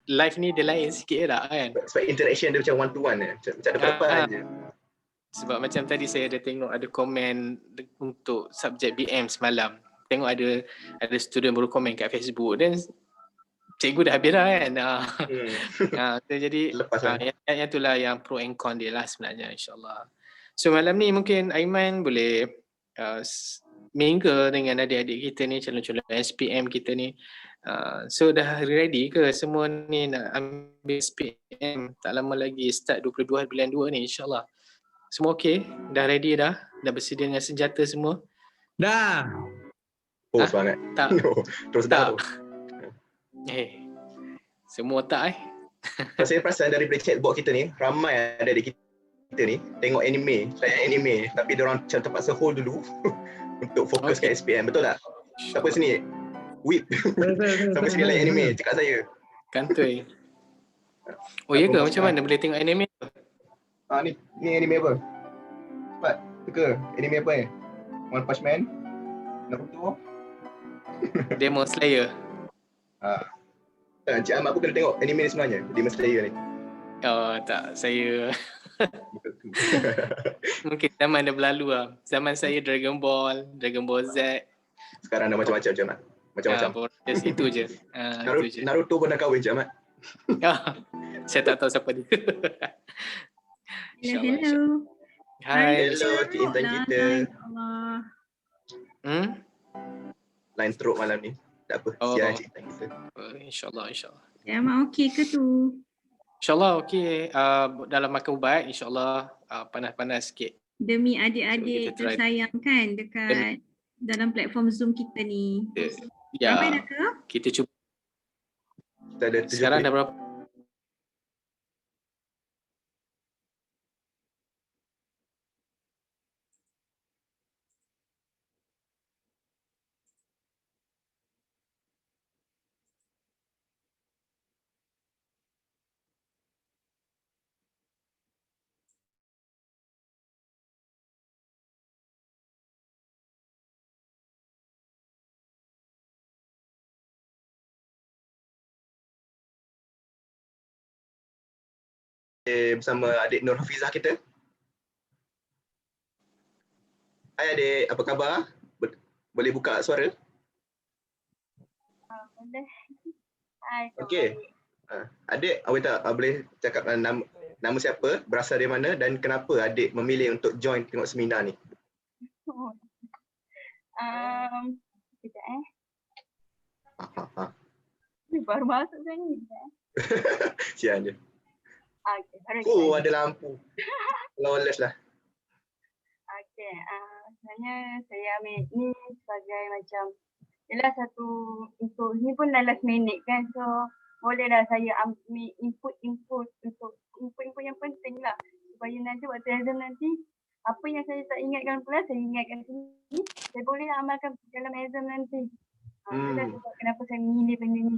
live ni dia lain sikit tak kan. Sebab interaction dia macam one to one macam depan-depan je. Sebab macam tadi saya ada tengok ada komen untuk subjek BM semalam. Tengok ada student baru komen kat Facebook dan cikgu dah habis dah kan. Jadi yang itulah yang pro and con dia lah sebenarnya, insyaAllah. So malam ni mungkin Aiman boleh mingle dengan adik-adik kita ni, calon-calon SPM kita ni. So dah ready ke semua ni nak ambil SPM? Tak lama lagi start 22 bulan 2 ni, insyaAllah. Semua okey? Dah ready dah? Dah bersedia dengan senjata semua? Dah. Oh, semangat. Tak. Terus dah tu. Semua tak Saya perasan dari chatbot kita ni, ramai ada di kita ni tengok anime, saya anime, tapi diorang macam terpaksa hold dulu untuk fokus kat SPM. Betul tak? Siapa sini? Whip. Sampai sini like anime, cakap saya. Kantoi. Oh ya ke? Macam mana boleh tengok anime tu? Ni anime apa? Cepat, teka. Anime apa ni? One Punch Man? Naruto? Demon Slayer. Encik Ahmad pun kena tengok anime ni sebenarnya, Demon Slayer ni. Oh tak, saya mungkin zaman dah berlalu lah. Zaman saya Dragon Ball Z. Sekarang dah macam-macam je Ahmad. Macam-macam. Itu je. Naruto pun dah kahwin je Ahmad. Saya tak tahu siapa dia. Hello. Hai. Hello, Intan kita. Line teruk malam ni. Tak apa, siap Cik Intan kita. InsyaAllah. Ya, Mak okey ke tu? InsyaAllah okey. Dalam makan ubat, insyaAllah panas-panas sikit. Demi adik-adik tersayang kan dekat dalam platform Zoom kita ni. Ya. Sampai dah ke? Kita cuba. Kita ada 7. Sekarang dah berapa? Bersama adik Nur Hafizah kita. Hai adik, apa khabar? Boleh buka suara? Boleh. Hai. Okey. Adik, awak tak boleh cakap nama siapa, berasal dari mana dan kenapa adik memilih untuk join tengok seminar ni? Sekejap baru masuk saya ni. Sian je. Okay, ada lampu. Lawless lah. Okay, sebenarnya saya ambil ni sebagai macam ialah satu untuk ni pun dah last minute kan, so boleh dah saya ambil input untuk input yang penting lah supaya nanti waktu exam nanti apa yang saya tak ingatkan pula saya ingatkan sini, saya boleh amalkan dalam exam nanti. Itulah sebab kenapa saya memilih benda ni.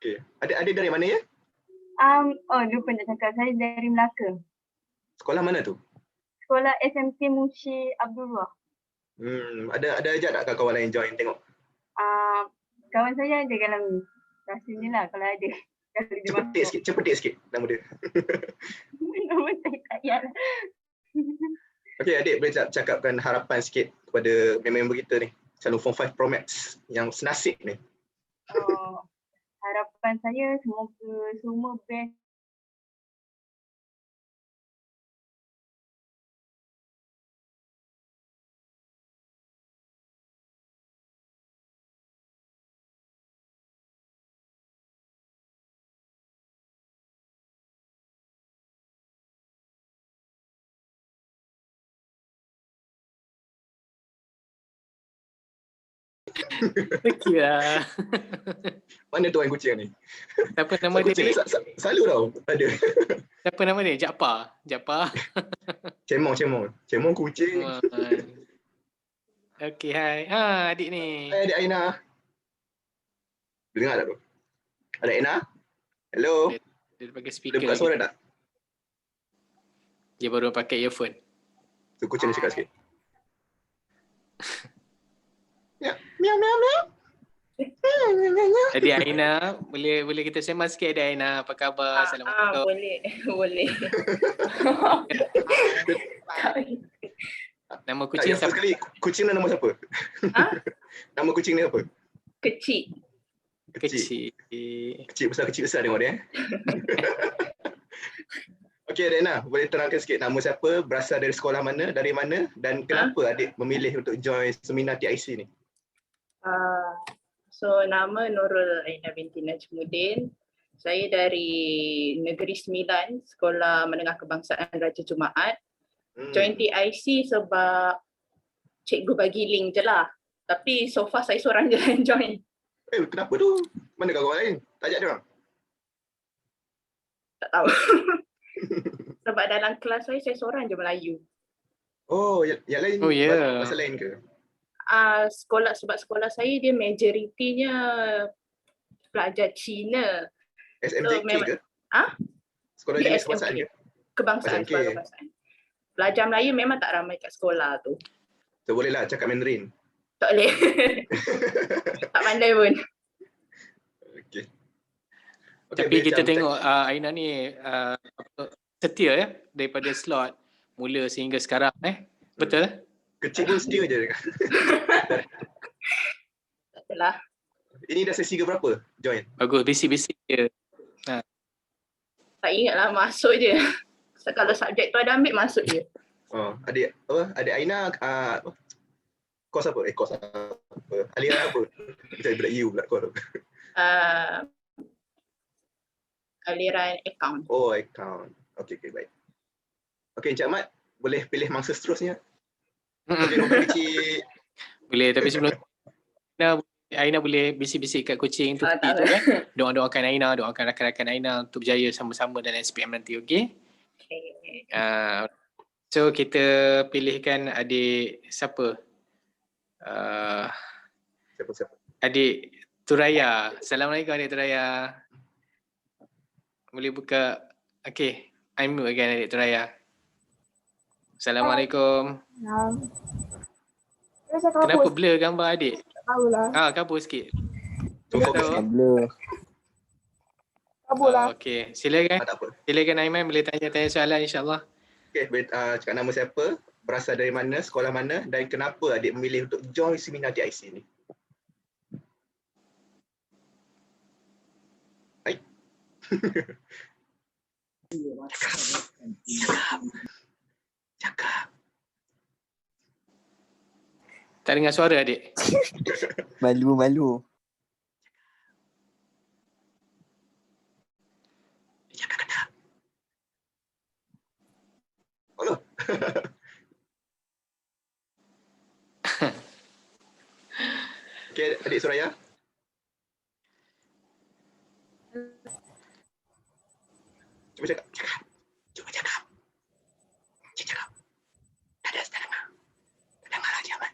Okay. Adik dari mana ya? Lupa nak cakap, saya dari Melaka. Sekolah mana tu? Sekolah SMK Mushi Abdullah. Ada ajak tak kawan lain join tengok? Kawan saya ada dalam ni. Rasanya lah kalau ada. Cepetik sikit nama dia. Nama saya tak payah lah. Okay adik, boleh cakapkan harapan sikit kepada member kita ni, calon Form 5 Pro Max yang senasib ni. Harapan saya semoga semua best. Okey lah. Mana tuan kucing ni? Siapa nama dia? Kucing ni selalu tau ada. Siapa nama dia? Japar. Cemong kucing. Okey, hai. Adik ni. Hai adik Aina. Dengar tak tu? Adik Aina? Hello. Dia pakai speaker. Dia buka suara tak? Dia baru pakai earphone. Tu kucing ni cakap sikit. Ya, miau. Adik Aina, boleh kita sembang sikit Adik Aina, apa khabar? Assalamualaikum. Boleh. Boleh. Nama Tak, kucing yang first siapa? kali kucing nama siapa? Ha? Nama kucing ni apa? Kecil. Kecil. Kecil besar tengok dia. Okey Rena, boleh terangkan sikit nama siapa, berasal dari sekolah mana, dari mana dan kenapa adik memilih untuk join seminar TIC ni? So nama Nurul Aina binti Najmuddin. Saya dari Negeri Sembilan, Sekolah Menengah Kebangsaan Raja Jumaat. Join TIC sebab cikgu bagi link je lah. Tapi so far saya seorang je yang join. Kenapa tu? Mana kawan lain? Tak ajak dia orang? Tak tahu. Sebab dalam kelas saya seorang je Melayu. Oh, yang lain bahasa lain ke? Sebab sekolah saya dia majoritinya pelajar Cina. SMJK ke? Sekolah Dia jenis kebangsaan ke? Kebangsaan, sekolah kebangsaan. Pelajar Melayu memang tak ramai kat sekolah tu. So bolehlah cakap Mandarin. Tak boleh. Tak pandai pun. Okey. Tapi kita tengok Aina ni setia ya daripada slot mula sehingga sekarang betul? Kecil pun setia je. Tak adalah. Ini dah sesi ke berapa join? Bagus, basic je. Tak ingat lah, masuk je. Kalau subjek tu ada ambil, masuk je. Oh, adik Aina kos apa? Kos apa? Aliran apa? Macam budak U pula kos. Aliran account. Oh, account. Okey, baik. Okey, Encik Ahmad, boleh pilih mangsa seterusnya? Okey, nombor kecil. Boleh, tapi sebelum Aina boleh bisik-bisik kat kucing tu tepi tu kan. Doakan Aina, doakan rakan-rakan Aina untuk berjaya sama-sama dalam SPM nanti, okey? Okay. So kita pilihkan adik siapa? Siapa? Adik Turaya. Assalamualaikum adik Turaya. Boleh buka. Okey, unmute kan adik Turaya. Assalamualaikum. Kenapa blur gambar adik? Tahulah. Kabur sikit. Blur. Kabur lah. Okey, silakan. Tak apa. Silakan Aiman boleh tanya soalan insya-Allah. Okey, cakap nama siapa, berasal dari mana, sekolah mana dan kenapa adik memilih untuk join seminar TIC ni? Hai. Cakap. Tak dengar suara adik. Malu. Cakap. Halo. Okey, adik Suraya. Cuba cakap. Cuba cakap. Tak dengar lagi Ahmad.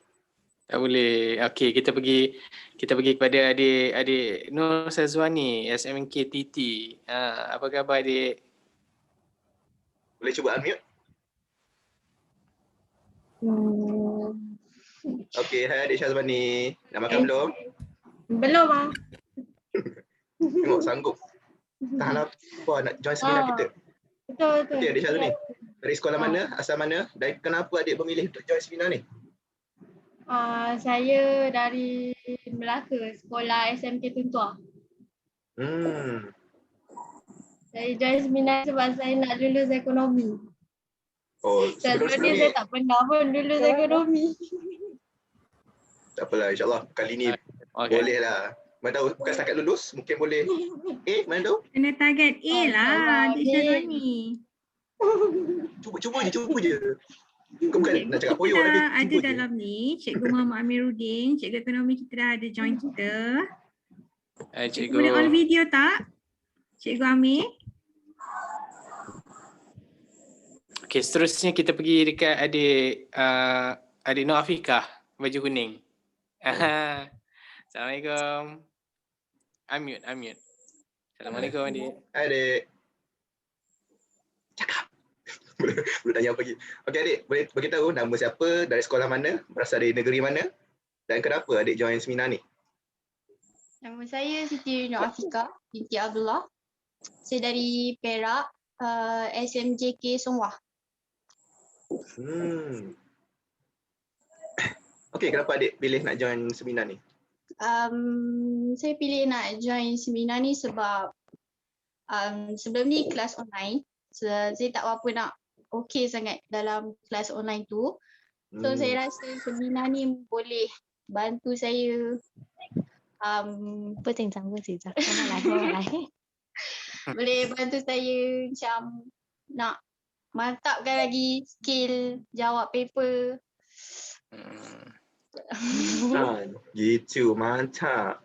Tak boleh. Okey, kita pergi kepada adik Nur Sazwani, SMK TT. Apa khabar adik? Boleh cuba unmute? Okey, hai adik Syazwani. Dah makan belum? Belum ah. Tengok sanggup. Tahan apa nak join seminar kita. Betul. Okey adik Syazwani. Dari sekolah mana, asal mana dan kenapa adik memilih untuk join seminar ni? Saya dari Melaka, sekolah SMK Tuntua. Saya join seminar sebab saya nak lulus ekonomi. Oh, Sebelum sebelum ni saya tak pernah pun lulus ekonomi. Tak apalah, insyaAllah kali ni boleh lah. Mana tahu bukan setakat lulus, mungkin boleh mana tahu? Kena target A lah Adik Syazwani. Cuba je. Kau bukan nak cakap poyo tapi Kita ada cuba je. dalam ni Cikgu Muhammad Amiruddin, Cikgu Ekonomi kita dah ada join kita. Cikgu. Boleh on video tak? Cikgu Amir. Okey, seterusnya kita pergi dekat adik Nur Afiqah, baju kuning. Assalamualaikum. Unmute. Assalamualaikum adik. Hai adik. Cakap. Boleh tanya apa lagi? Okey adik, boleh beritahu nama siapa, dari sekolah mana, berasal dari negeri mana dan kenapa adik join seminar ni? Nama saya Siti Nur Afika binti Abdullah. Saya dari Perak, SMJK Songwah. Okey, kenapa adik pilih nak join seminar ni? Saya pilih nak join seminar ni sebab sebelum ni kelas online. Saya tak berapa nak okey sangat dalam kelas online tu. So saya rasa seminar ni boleh bantu saya boleh bantu saya macam nak mantapkan lagi skill jawab paper. Gitu, mantap.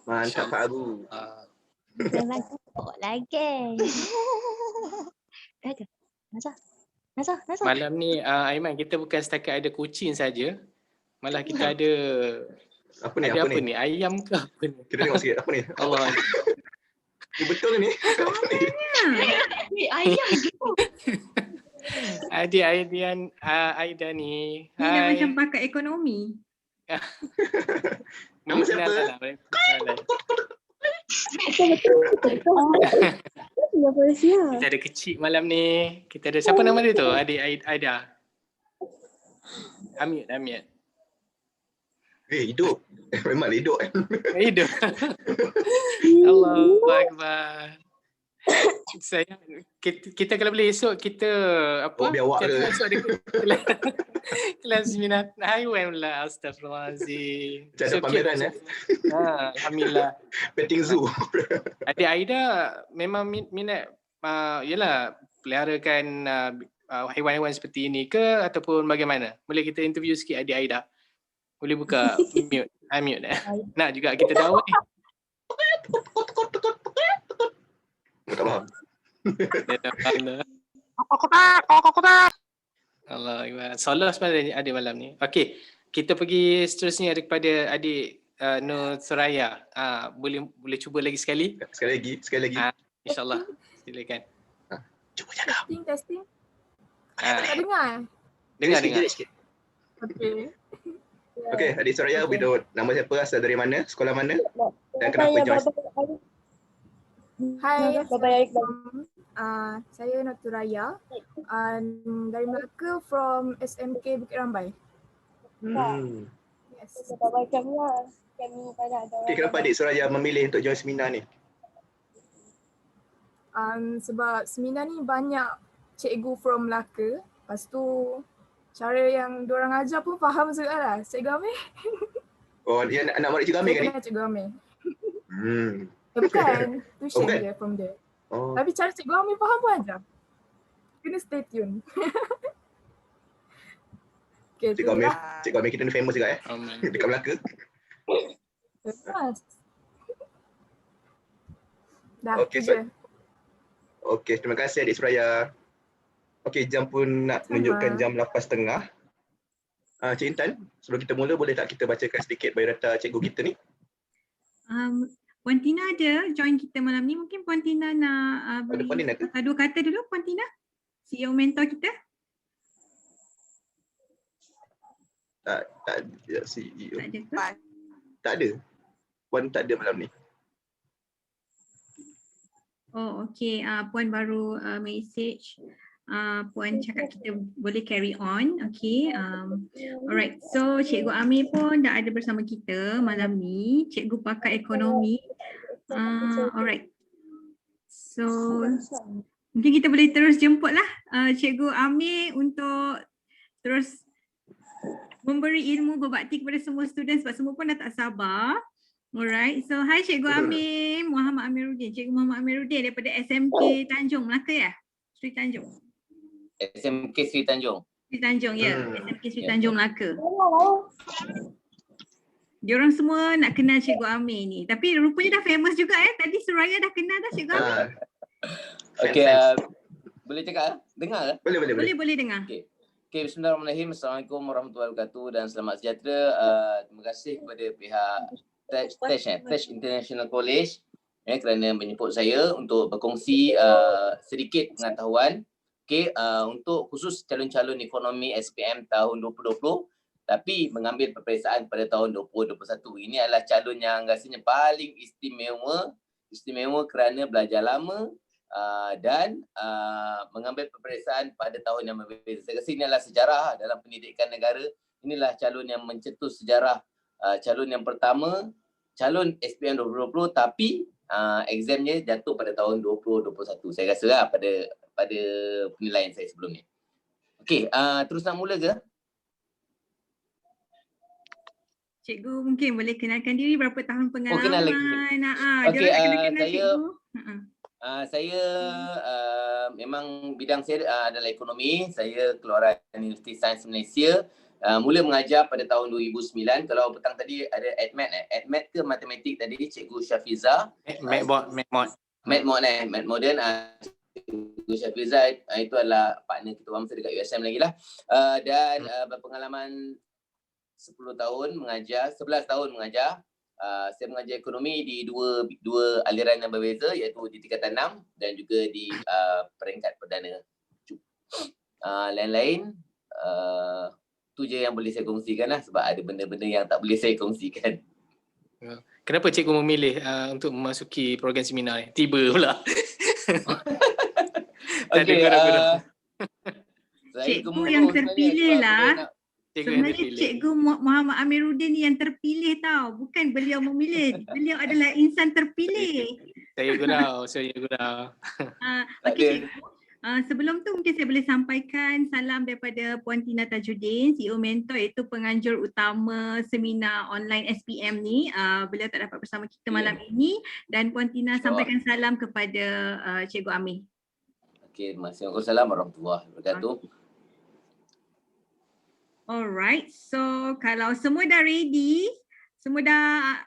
Mantap Pak Abu. Jangan kok lagi. Nazar. Malam ni Aiman, kita bukan setakat ada kucing saja. Malah kita ada Apa ni? apa ni? Ayam ke apa ni? Kita tengok sikit apa ni? Allah. Ni betul ke ni? Apa ni? Ayam tu. Adik Aida ni. Ni dah macam pakar ekonomi. Nama siapa? Kita ada kecil malam ni. Kita ada siapa nama dia tu? Adik Aida. Amir. Hidup. Memang hidup kan? Hidup. Allahu Akbar. Kita kalau boleh esok kita apa? Biar awak ke? Esok ada kelas minat haiwan pula. Astagfirullahalazim. Macam ada pameran Alhamdulillah. Petting zoo. Adik Aida memang minat yalah peliharakan haiwan-haiwan seperti ini ke ataupun bagaimana? Boleh kita interview sikit adik Aida? Boleh buka mute. Mute nak juga kita tahu ni. Tak faham. Dia tak faham. Allah Akbar. Solat sebenarnya adik malam ni. Okey, kita pergi seterusnya kepada adik Nur Suraya. Boleh cuba lagi sekali? Sekali lagi. InsyaAllah. Silakan. Cuba cakap. Testing. Tak dengar? Dengar. Sikit. Okey. Okey, adik Suraya, beritahu nama siapa, asal dari mana, sekolah mana dan kenapa join? Hai, saya Noturaya dari Melaka from SMK Bukit Rambai. Yes. Okey, kenapa adik Suraya memilih untuk join seminar ni? Sebab seminar ni banyak cikgu from Melaka. Lepas tu cara yang diorang ajar pun faham juga lah. Cikgu Amir. Oh, dia anak murid Cikgu Amir kan ni? Saya Cikgu Amir. Bukan. Tuition dia from there. Tapi cara Cikgu Amir faham pun ajar. Kena stay tune. Okay, Cikgu Amir kita ni famous juga dekat Melaka. Famous. Dah, Okey, terima kasih adik Suraya. Okey, jam pun nak menunjukkan jam 8.30. Cik Intan, sebelum kita mula boleh tak kita bacakan sedikit biodata cikgu kita ni? Puan Tina ada join kita malam ni. Mungkin Puan Tina nak beri dua kata dulu, Puan Tina, CEO mentor kita. Tak ada CEO. Tak ada ke? Tak ada. Puan tak ada malam ni. Oh, okey. Puan baru message. Puan cakap kita boleh carry on. Okay. Alright. So Cikgu Amir pun dah ada bersama kita malam ni. Cikgu pakar ekonomi. Alright. So mungkin kita boleh terus jemput lah Cikgu Amir untuk terus memberi ilmu berbakti kepada semua student sebab semua pun dah tak sabar. Alright. So hi Cikgu Amir. Muhammad Amiruddin. Cikgu Muhammad Amiruddin daripada SMK Tanjung Melaka ya? Sri Tanjung. SMK Sri Tanjung. Sri Tanjung, ya. SMK Sri Tanjung Melaka. Diorang semua nak kenal Cikgu Amir ni. Tapi rupanya dah famous juga Tadi Suraya dah kenal dah Cikgu Amir. Okey, boleh cakap? Dengar? Boleh dengar. Okey, bismillahirrahmanirrahim. Assalamualaikum warahmatullahi wabarakatuh dan selamat sejahtera. Terima kasih kepada pihak Tesh International College kerana menjemput saya untuk berkongsi sedikit pengetahuan. Okey, untuk khusus calon-calon ekonomi SPM tahun 2020, tapi mengambil peperiksaan pada tahun 2021. Ini adalah calon yang rasanya paling istimewa kerana belajar lama dan mengambil peperiksaan pada tahun yang berbeza. Saya rasa ini adalah sejarah dalam pendidikan negara. Inilah calon yang mencetus sejarah, calon yang pertama, calon SPM 2020 tapi examnya jatuh pada tahun 2021. Saya rasa lah pada penilaian saya sebelum ni. Okey, terus nak mula ke? Cikgu mungkin boleh kenalkan diri, berapa tahun pengalaman. kenal lagi. Okey, Okey, cikgu. Saya memang bidang saya adalah ekonomi. Saya keluaran Universiti Sains Malaysia. Mula mengajar pada tahun 2009. Kalau petang tadi ada AdMed. AdMed ke matematik tadi, Cikgu Syafiza. Med Modern. Cikgu Syafiza itu adalah partner kita orang dekat USM lagi lah. Dan berpengalaman 10 tahun mengajar, 11 tahun mengajar. Saya mengajar ekonomi di dua aliran yang berbeza, iaitu di tingkatan 6 dan juga di peringkat perdana. Lain-lain tu je yang boleh saya kongsikan lah, sebab ada benda-benda yang tak boleh saya kongsikan. Kenapa cikgu memilih untuk memasuki program seminar ni? Tiba pula. Okey, cikgu yang terpilih lah. Sebenarnya Cikgu Muhammad Amiruddin ni yang terpilih tau. Bukan beliau memilih. Beliau adalah insan terpilih. Saya gurau. Okey Cikgu. Sebelum tu mungkin saya boleh sampaikan salam daripada Puan Tina Tajuddin, CEO Mentor, iaitu penganjur utama seminar online SPM ni. Beliau tak dapat bersama kita malam ini, dan Puan Tina sampaikan salam kepada Cikgu Amir. Okey, Assalamualaikum warahmatullahi wabarakatuh. Alright, so kalau semua dah ready, dah?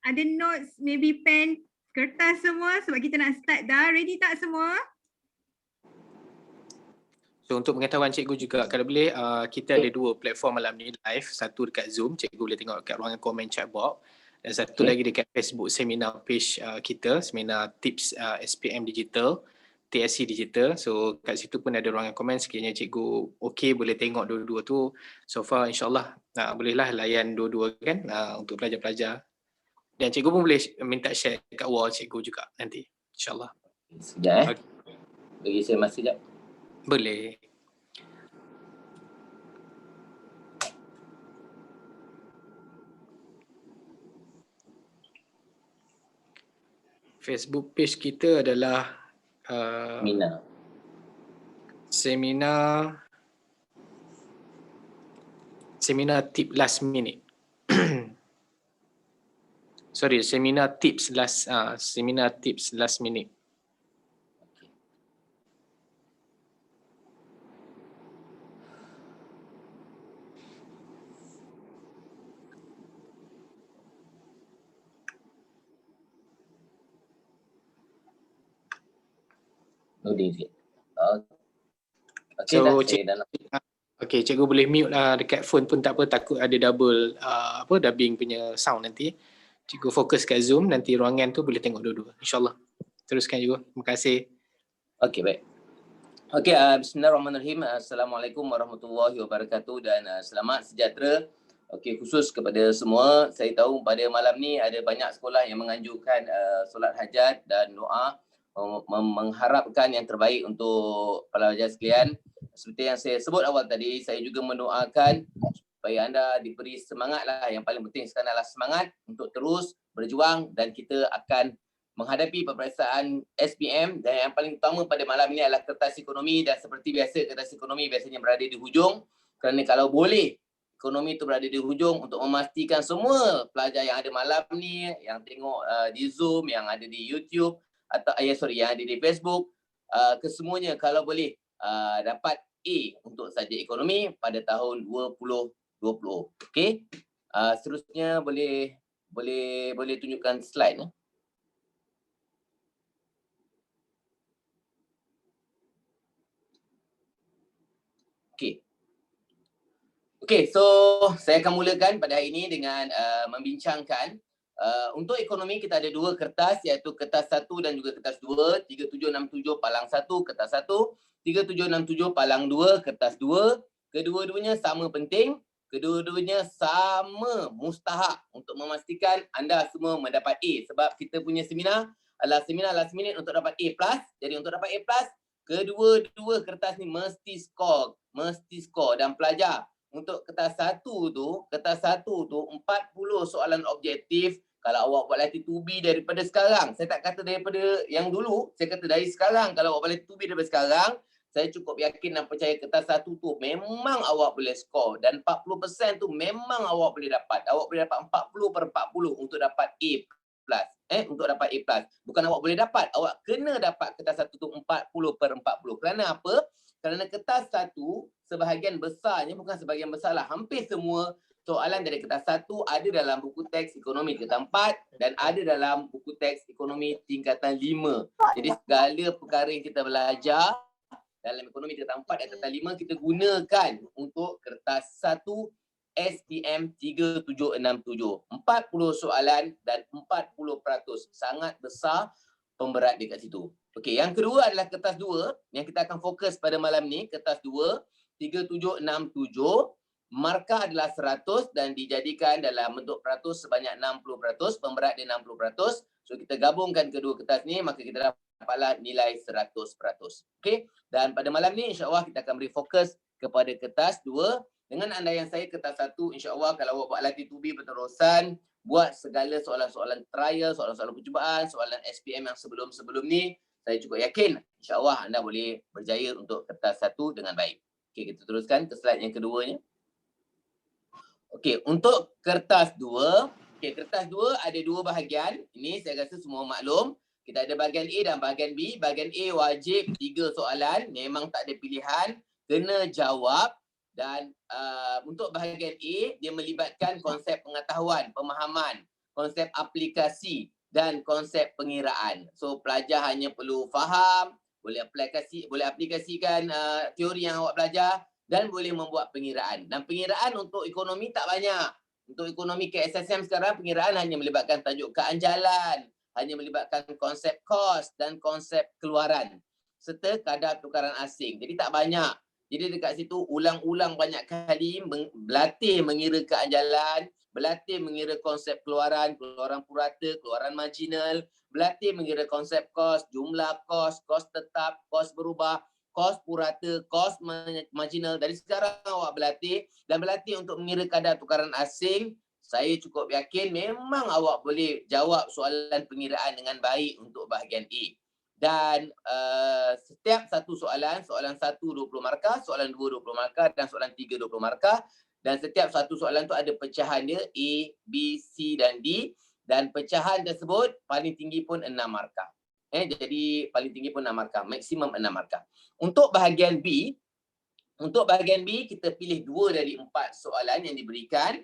Ada notes, maybe pen, kertas semua sebab kita nak start dah. Ready tak semua? So untuk pengetahuan cikgu juga, kalau boleh kita ada dua platform malam ni live. Satu dekat Zoom, cikgu boleh tengok kat ruangan komen chat box. Dan satu lagi dekat Facebook seminar page kita, seminar tips SPM Digital, TSC Digital. So kat situ pun ada ruangan komen, sekiranya cikgu okey boleh tengok dua-dua tu. So far insyaAllah bolehlah layan dua-dua kan untuk pelajar-pelajar. Dan cikgu pun boleh minta share kat wall cikgu juga nanti insyaAllah. Sekejap bagi saya masa sekejap. Boleh. Facebook page kita adalah seminar tip last minute. Sorry, seminar tips last minute. Loading sikit. Okey, cikgu boleh mute lah dekat phone pun tak apa, takut ada double dubbing punya sound nanti. Cikgu fokus kat Zoom, nanti ruangan tu boleh tengok dua-dua insyaAllah. Teruskan cikgu. Terima kasih. Okey, baik. Okey, bismillahirrahmanirrahim. Assalamualaikum warahmatullahi wabarakatuh dan selamat sejahtera. Okey, khusus kepada semua, saya tahu pada malam ni ada banyak sekolah yang menganjurkan solat hajat dan doa, mengharapkan yang terbaik untuk pelajar sekalian. Seperti yang saya sebut awal tadi, saya juga mendoakan supaya anda diberi semangat lah. Yang paling penting sekarang adalah semangat untuk terus berjuang dan kita akan menghadapi peperiksaan SPM. Dan yang paling utama pada malam ini adalah kertas ekonomi, dan seperti biasa kertas ekonomi biasanya berada di hujung, kerana kalau boleh ekonomi itu berada di hujung untuk memastikan semua pelajar yang ada malam ni, yang tengok di Zoom, yang ada di YouTube atau yang ada di Facebook, kesemuanya kalau boleh dapat A untuk subjek ekonomi pada tahun 2020. Okey. Seterusnya boleh tunjukkan slide. Okey. Okey, so saya akan mulakan pada hari ini dengan membincangkan untuk ekonomi kita ada dua kertas, iaitu kertas 1 dan juga kertas 2, 3767 palang 1 kertas 1, 3767 palang 2 kertas 2. Kedua-duanya sama penting kedua-duanya sama mustahak untuk memastikan anda semua mendapat A, sebab kita punya seminar adalah seminar last minute untuk dapat A+. Jadi untuk dapat A+, kedua-dua kertas ni mesti skor, dan pelajar untuk kertas satu tu 40 soalan objektif. Kalau awak buat latih 2B daripada sekarang, saya tak kata daripada yang dulu, saya kata dari sekarang. Kalau awak buat latih 2B daripada sekarang, saya cukup yakin dan percaya kertas satu tu memang awak boleh skor, dan 40% tu memang awak boleh dapat. Awak boleh dapat 40/40 untuk dapat A+. Untuk dapat A+. Bukan awak boleh dapat, awak kena dapat kertas satu tu 40/40. Kerana apa? Kerana kertas satu, sebahagian besarnya, bukan sebahagian besar lah, hampir semua soalan dari kertas satu ada dalam buku teks ekonomi tingkatan 4 dan ada dalam buku teks ekonomi tingkatan 5. Jadi segala perkara yang kita belajar dalam ekonomi tingkatan 4 dan tingkatan 5 kita gunakan untuk kertas satu SPM 3767. 40 soalan dan 40%. Sangat besar pemberat dekat situ. Okey, yang kedua adalah kertas 2 yang kita akan fokus pada malam ni. Kertas 2 3767. Markah adalah 100 dan dijadikan dalam bentuk peratus sebanyak 60%. Pemberat dia 60%. So kita gabungkan kedua kertas ni, maka kita dapatlah nilai 100%. Okey, dan pada malam ni insya-Allah kita akan beri fokus kepada kertas 2. Dengan andaian saya kertas 1, insya-Allah kalau awak buat latih 2B berterusan, buat segala soalan-soalan trial, soalan-soalan percubaan, soalan SPM yang sebelum-sebelum ni, saya cukup yakin insya-Allah anda boleh berjaya untuk kertas 1 dengan baik. Okey, kita teruskan ke slide yang keduanya. Okey, untuk kertas 2, kertas 2 ada 2 bahagian. Ini saya rasa semua maklum. Kita ada bahagian A dan bahagian B. Bahagian A wajib 3 soalan, memang tak ada pilihan, kena jawab. Dan untuk bahagian A, dia melibatkan konsep pengetahuan, pemahaman, konsep aplikasi dan konsep pengiraan. So pelajar hanya perlu faham, boleh aplikasikan teori yang awak belajar dan boleh membuat pengiraan. Dan pengiraan untuk ekonomi tak banyak. Untuk ekonomi KSSM sekarang, pengiraan hanya melibatkan tajuk keanjalan, hanya melibatkan konsep kos dan konsep keluaran serta kadar tukaran asing. Jadi tak banyak. Jadi dekat situ ulang-ulang banyak kali, berlatih mengira keanjalan, berlatih mengira konsep keluaran, keluaran purata, keluaran marginal, berlatih mengira konsep kos, jumlah kos, kos tetap, kos berubah, kos purata, kos marginal. Dari sekarang awak berlatih dan berlatih untuk mengira kadar tukaran asing. Saya cukup yakin memang awak boleh jawab soalan pengiraan dengan baik untuk bahagian A. Dan setiap satu soalan 1 20 markah, soalan 2 20 markah dan soalan 3 20 markah. Dan setiap satu soalan tu ada pecahan dia A, B, C dan D. Dan pecahan tersebut paling tinggi pun 6 markah. Jadi paling tinggi pun 6 markah, maksimum 6 markah. Untuk bahagian B, kita pilih 2 dari 4 soalan yang diberikan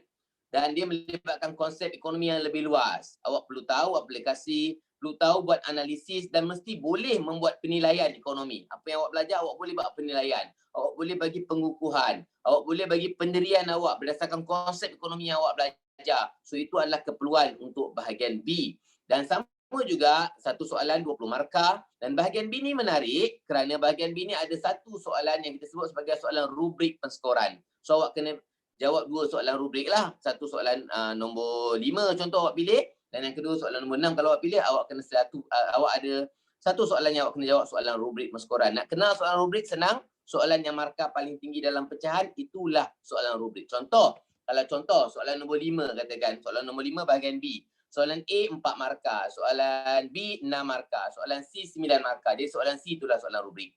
dan dia melibatkan konsep ekonomi yang lebih luas. Awak perlu tahu aplikasi, perlu tahu buat analisis dan mesti boleh membuat penilaian ekonomi. Apa yang awak belajar, awak boleh buat penilaian. Awak boleh bagi pengukuhan. Awak boleh bagi pendirian awak berdasarkan konsep ekonomi yang awak belajar. So itu adalah keperluan untuk bahagian B. Dan sama juga satu soalan 20 markah. Dan bahagian B ni menarik kerana bahagian B ni ada satu soalan yang kita sebut sebagai soalan rubrik penskoran. So awak kena jawab 2 soalan rubrik lah. Satu soalan nombor 5 contoh awak pilih. Dan yang kedua soalan nombor 6 kalau awak pilih, awak kena awak ada satu soalan yang awak kena jawab soalan rubrik penskoran. Nak kenal soalan rubrik senang. Soalan yang markah paling tinggi dalam pecahan itulah soalan rubrik. Contoh soalan nombor 5 katakan. Soalan nombor 5 bahagian B. Soalan A 4 markah, soalan B 6 markah, soalan C 9 markah. Jadi soalan C itulah soalan rubrik.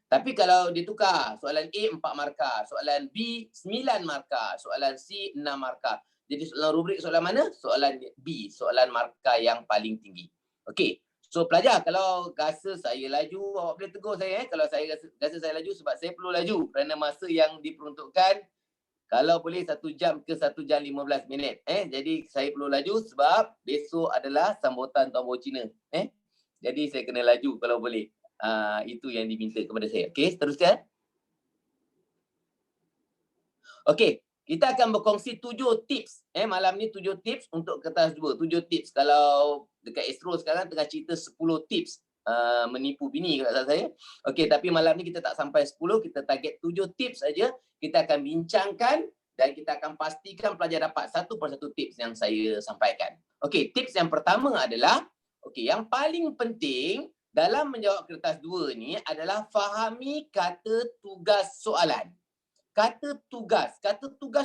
Tapi kalau dia tukar, soalan A 4 markah, soalan B 9 markah, soalan C 6 markah. Jadi soalan rubrik soalan mana? Soalan B, soalan markah yang paling tinggi. Okey. So pelajar, kalau rasa saya laju, awak boleh tegur saya. Kalau saya rasa saya laju sebab saya perlu laju kerana masa yang diperuntukkan kalau boleh 1 jam ke 1 jam 15 minit. Jadi saya perlu laju sebab besok adalah sambutan Tuan Bo Cina. Jadi saya kena laju kalau boleh. Itu yang diminta kepada saya. Okey, teruskan. Okey. Kita akan berkongsi 7 tips. Malam ni 7 tips untuk kertas 2. 7 tips. Kalau dekat Astro sekarang tengah cerita 10 tips menipu bini kalau tak saya. Okey, tapi malam ni kita tak sampai 10. Kita target 7 tips saja. Kita akan bincangkan dan kita akan pastikan pelajar dapat satu persatu tips yang saya sampaikan. Okey, tips yang pertama adalah, yang paling penting dalam menjawab kertas 2 ni adalah fahami kata tugas soalan. Kata tugas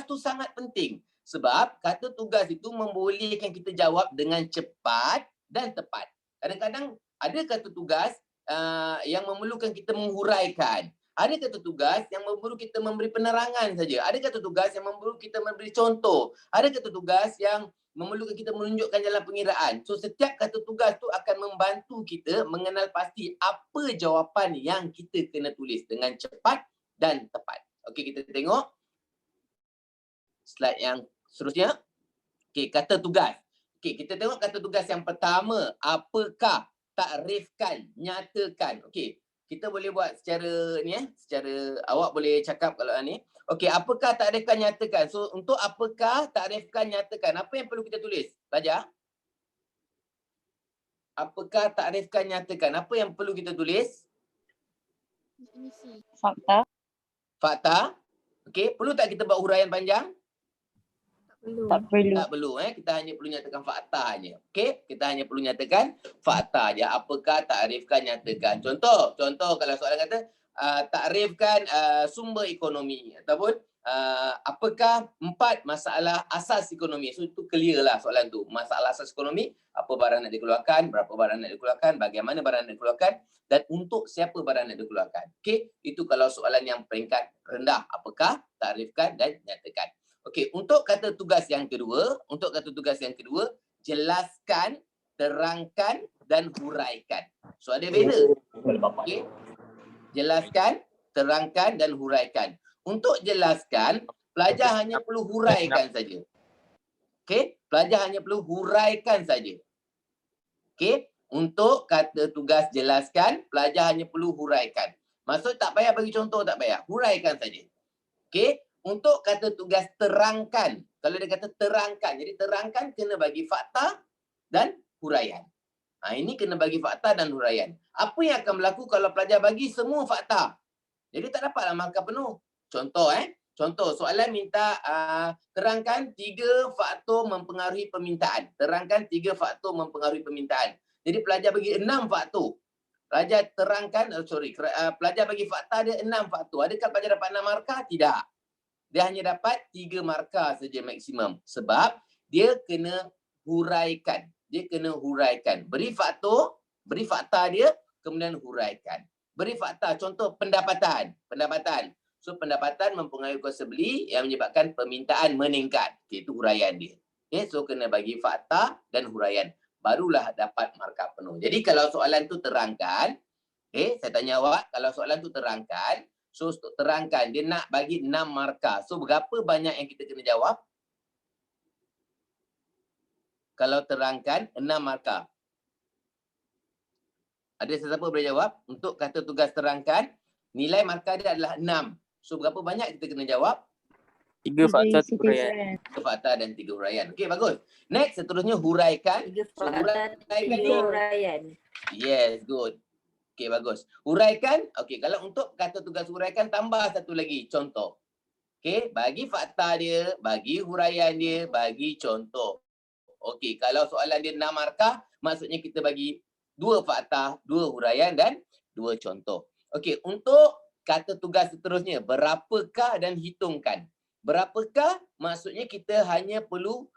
tu sangat penting sebab kata tugas itu membolehkan kita jawab dengan cepat dan tepat. Kadang-kadang ada kata tugas yang memerlukan kita menghuraikan. Ada kata tugas yang memerlukan kita memberi penerangan saja. Ada kata tugas yang memerlukan kita memberi contoh. Ada kata tugas yang memerlukan kita menunjukkan jalan pengiraan. So setiap kata tugas tu akan membantu kita mengenal pasti apa jawapan yang kita kena tulis dengan cepat dan tepat. Okey, kita tengok slide yang seterusnya. Okey, kata tugas. Okey, kita tengok kata tugas yang pertama. Apakah? Takrifkan, nyatakan. Okey, kita boleh buat secara ni secara awak boleh cakap kalau ni. Okey, apakah takrifkan, nyatakan. So untuk apakah, takrifkan, nyatakan, apa yang perlu kita tulis? Pelajar? Apakah, takrifkan, nyatakan, apa yang perlu kita tulis? Fakta. Fakta. Okey, perlu tak kita buat huraian panjang? Tak perlu. Tak perlu. Kita hanya perlu nyatakan fakta aja. Okey, kita hanya perlu nyatakan fakta aja. Apakah, takrifkan, nyatakan. Contoh kalau soalan kata takrifkan sumber ekonomi ataupun apakah 4 masalah asas ekonomi. So itu clear lah soalan tu. Masalah asas ekonomi, apa barang nak dikeluarkan, berapa barang nak dikeluarkan, bagaimana barang nak dikeluarkan dan untuk siapa barang nak dikeluarkan. Okey, itu kalau soalan yang peringkat rendah. Apakah, takrifkan dan nyatakan. Okey, untuk kata tugas yang kedua, jelaskan, terangkan dan huraikan. So ada beza. Okey. Jelaskan, terangkan dan huraikan. Untuk jelaskan, pelajar hanya perlu huraikan saja. Okey, pelajar hanya perlu huraikan saja. Okey, untuk kata tugas jelaskan, pelajar hanya perlu huraikan. Maksud tak payah bagi contoh, tak payah. Huraikan saja. Okey, untuk kata tugas terangkan. Kalau dia kata terangkan, jadi terangkan kena bagi fakta dan huraian. Ini kena bagi fakta dan huraian. Apa yang akan berlaku kalau pelajar bagi semua fakta? Jadi tak dapatlah markah penuh. Contoh soalan minta terangkan 3 faktor mempengaruhi permintaan. Terangkan 3 faktor mempengaruhi permintaan. Jadi pelajar bagi 6 faktor. Pelajar terangkan, pelajar bagi fakta dia 6 faktor. Adakah pelajar dapat 6 markah? Tidak. Dia hanya dapat 3 markah saja maksimum. Sebab dia kena huraikan. Beri fakta dia, kemudian huraikan. Beri fakta, contoh pendapatan. So pendapatan mempengaruhi kuasa beli yang menyebabkan permintaan meningkat. Itu huraian dia. So kena bagi fakta dan huraian. Barulah dapat markah penuh. Jadi kalau soalan tu terangkan, saya tanya awak, kalau soalan tu terangkan, so untuk terangkan, dia nak bagi 6 markah. So berapa banyak yang kita kena jawab? Kalau terangkan, 6 markah. Ada sesiapa boleh jawab? Untuk kata tugas terangkan, nilai markah dia adalah 6. So berapa banyak kita kena jawab? 3 fakta, 3 huraian. 3 fakta dan 3 huraian. Okey, bagus. Next, seterusnya huraikan. 3 fakta, 3 huraian. Yes, good. Okey, bagus. Huraikan. Okey, kalau untuk kata tugas huraikan, tambah satu lagi. Contoh. Okey, bagi fakta dia, bagi huraian dia, bagi contoh. Okey, kalau soalan dia 6 markah, maksudnya kita bagi 2 fakta, 2 huraian dan 2 contoh. Okey, untuk kata tugas seterusnya, berapakah dan hitungkan. Berapakah, maksudnya kita hanya perlu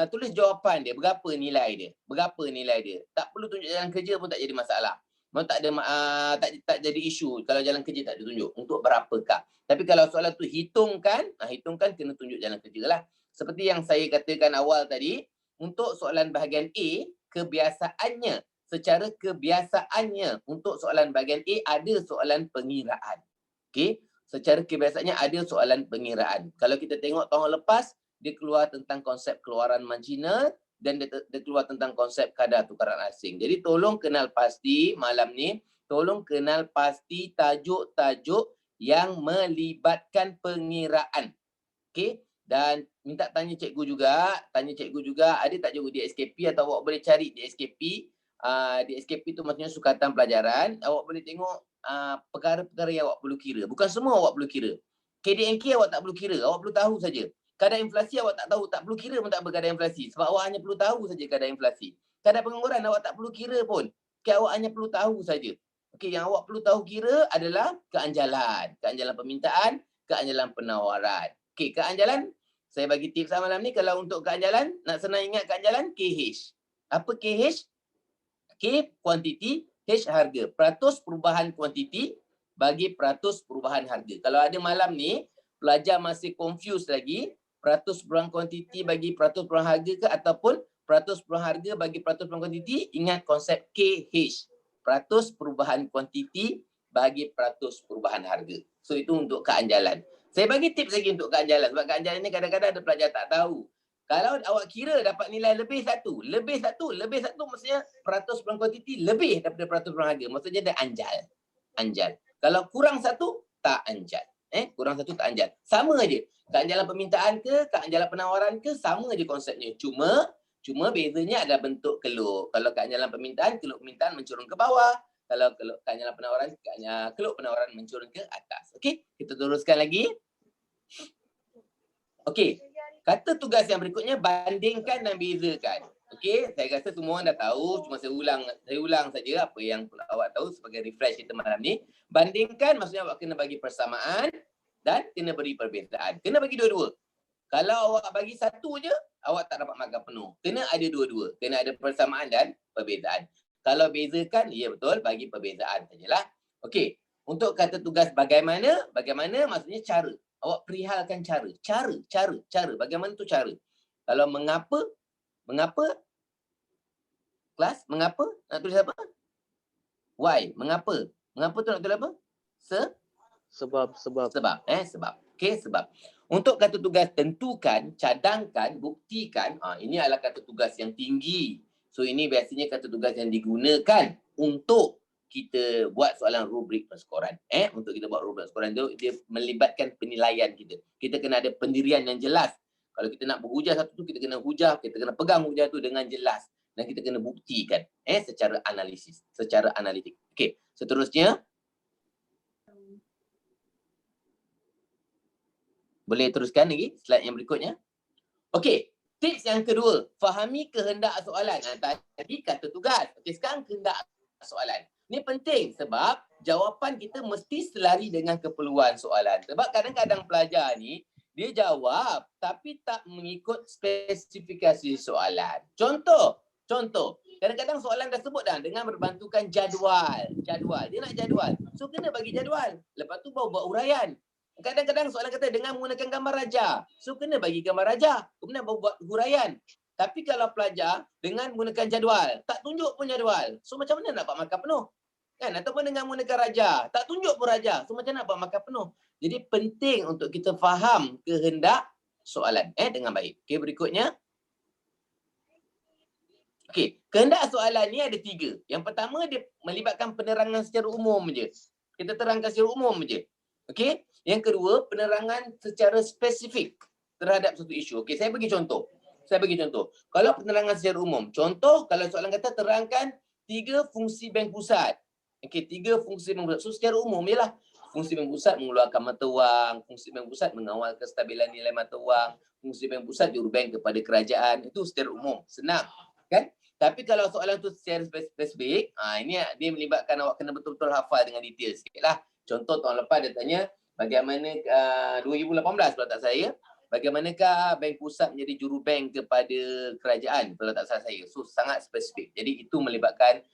tulis jawapan dia, berapa nilai dia. Tak perlu tunjuk jalan kerja pun tak jadi masalah. Memang tak ada tak jadi isu kalau jalan kerja tak ditunjuk. Untuk berapakah. Tapi kalau soalan tu hitungkan kena tunjuk jalan kerja lah. Seperti yang saya katakan awal tadi, untuk soalan bahagian A, secara kebiasaannya untuk soalan bahagian A ada soalan pengiraan. Okey, secara kebiasaannya ada soalan pengiraan. Kalau kita tengok tahun lepas, dia keluar tentang konsep keluaran marginal dan dia keluar tentang konsep kadar tukaran asing. Jadi tolong kenal pasti malam ni, tolong kenal pasti tajuk-tajuk yang melibatkan pengiraan. Okey, dan minta tanya cikgu juga, ada tak cikgu di SKP atau awak boleh cari di SKP. Di SKP tu maksudnya sukatan pelajaran. Awak boleh tengok perkara-perkara yang awak perlu kira. Bukan semua awak perlu kira. KDNK awak tak perlu kira, awak perlu tahu saja. Kadar inflasi awak tak tahu, tak perlu kira pun tak apa kadar inflasi. Sebab awak hanya perlu tahu saja kadar inflasi. Kadar pengangguran awak tak perlu kira pun. Awak hanya perlu tahu saja. Yang awak perlu tahu kira adalah keanjalan. Keanjalan permintaan, keanjalan penawaran. Keanjalan, saya bagi tips malam ni, kalau untuk keanjalan, nak senang ingat keanjalan, KH. Apa KH? K kuantiti, H harga. Peratus perubahan kuantiti bagi peratus perubahan harga. Kalau ada malam ni, pelajar masih confused lagi, peratus perubahan kuantiti bagi peratus perubahan harga ke ataupun peratus perubahan harga bagi peratus perubahan kuantiti, ingat konsep KH. Peratus perubahan kuantiti bagi peratus perubahan harga. So itu untuk keanjalan. Saya bagi tips lagi untuk keanjalan. Sebab keanjalan ni kadang-kadang ada pelajar tak tahu. Kalau awak kira dapat nilai lebih satu maksudnya peratus perubahan kuantiti lebih daripada peratus perubahan harga. Maksudnya dia anjal. Anjal. Kalau kurang satu, tak anjal. Kurang satu tak anjal. Sama aja. Keanjalan permintaan ke, keanjalan penawaran ke, sama aja konsepnya. Cuma bezanya adalah bentuk keluk. Kalau keanjalan permintaan, keluk permintaan mencurun ke bawah. Kalau keanjalan penawaran, keluk penawaran mencurun ke atas. Okey, kita teruskan lagi. Okey, kata tugas yang berikutnya, bandingkan dan bezakan. Okey, saya rasa semua orang dah tahu, cuma saya ulang saja apa yang awak tahu sebagai refresh kita malam ni. Bandingkan maksudnya awak kena bagi persamaan dan kena beri perbezaan. Kena bagi dua-dua. Kalau awak bagi satu je, awak tak dapat markah penuh. Kena ada dua-dua. Kena ada persamaan dan perbezaan. Kalau bezakan, ya betul, bagi perbezaan sajalah. Okey, untuk kata tugas bagaimana maksudnya cara. Awak perihalkan cara. Cara. Bagaimana tu cara? Kalau mengapa? Kelas, mengapa? Nak tulis apa? Why? Mengapa? Mengapa tu nak tulis apa? Sebab. Sebab. Okey, sebab. Untuk kata tugas tentukan, cadangkan, buktikan, ini adalah kata tugas yang tinggi. So ini biasanya kata tugas yang digunakan untuk kita buat soalan rubrik perskoran. Untuk kita buat rubrik perskoran tu, dia melibatkan penilaian kita. Kita kena ada pendirian yang jelas. Kalau kita nak berhujah satu tu, kita kena hujah, kita kena pegang hujah tu dengan jelas. Dan kita kena buktikan secara analisis, secara analitik. Okey, seterusnya. Boleh teruskan lagi slide yang berikutnya. Okey, tips yang kedua, fahami kehendak soalan. Tadi kata tugas. Okey, sekarang kehendak soalan. Ini penting sebab jawapan kita mesti selari dengan keperluan soalan. Sebab kadang-kadang pelajar ni, dia jawab tapi tak mengikut spesifikasi soalan. Contoh. Kadang-kadang soalan dah sebut dah dengan berbantukan jadual. Dia nak jadual. So kena bagi jadual. Lepas tu baru buat uraian. Kadang-kadang soalan kata dengan menggunakan gambar raja. So kena bagi gambar raja. Kemudian baru buat huraian. Tapi kalau pelajar dengan menggunakan jadual, tak tunjuk pun jadual. So macam mana nak dapat markah penuh? Kan? Ataupun dengan menggunakan raja, tak tunjuk pun raja. So macam mana nak dapat markah penuh? Jadi penting untuk kita faham kehendak soalan dengan baik. Okey, berikutnya. Okey, kehendak soalan ni ada 3. Yang pertama dia melibatkan penerangan secara umum je. Kita terangkan secara umum je. Okey, yang kedua penerangan secara spesifik terhadap satu isu. Okey, saya bagi contoh. Kalau penerangan secara umum, contoh kalau soalan kata terangkan 3 fungsi bank pusat. Okey, 3 fungsi bank pusat. So secara umum ialah fungsi bank pusat mengeluarkan mata wang, fungsi bank pusat mengawal kestabilan nilai mata wang, fungsi bank pusat jurubank kepada kerajaan. Itu secara umum, senang, kan? Tapi kalau soalan tu secara spesifik, ini dia melibatkan awak kena betul-betul hafal dengan detail sikitlah. Contoh tahun lepas dia tanya bagaimana 2018 kalau tak saya, bagaimanakah bank pusat menjadi jurubank kepada kerajaan kalau tak salah saya. So sangat spesifik. Jadi itu melibatkan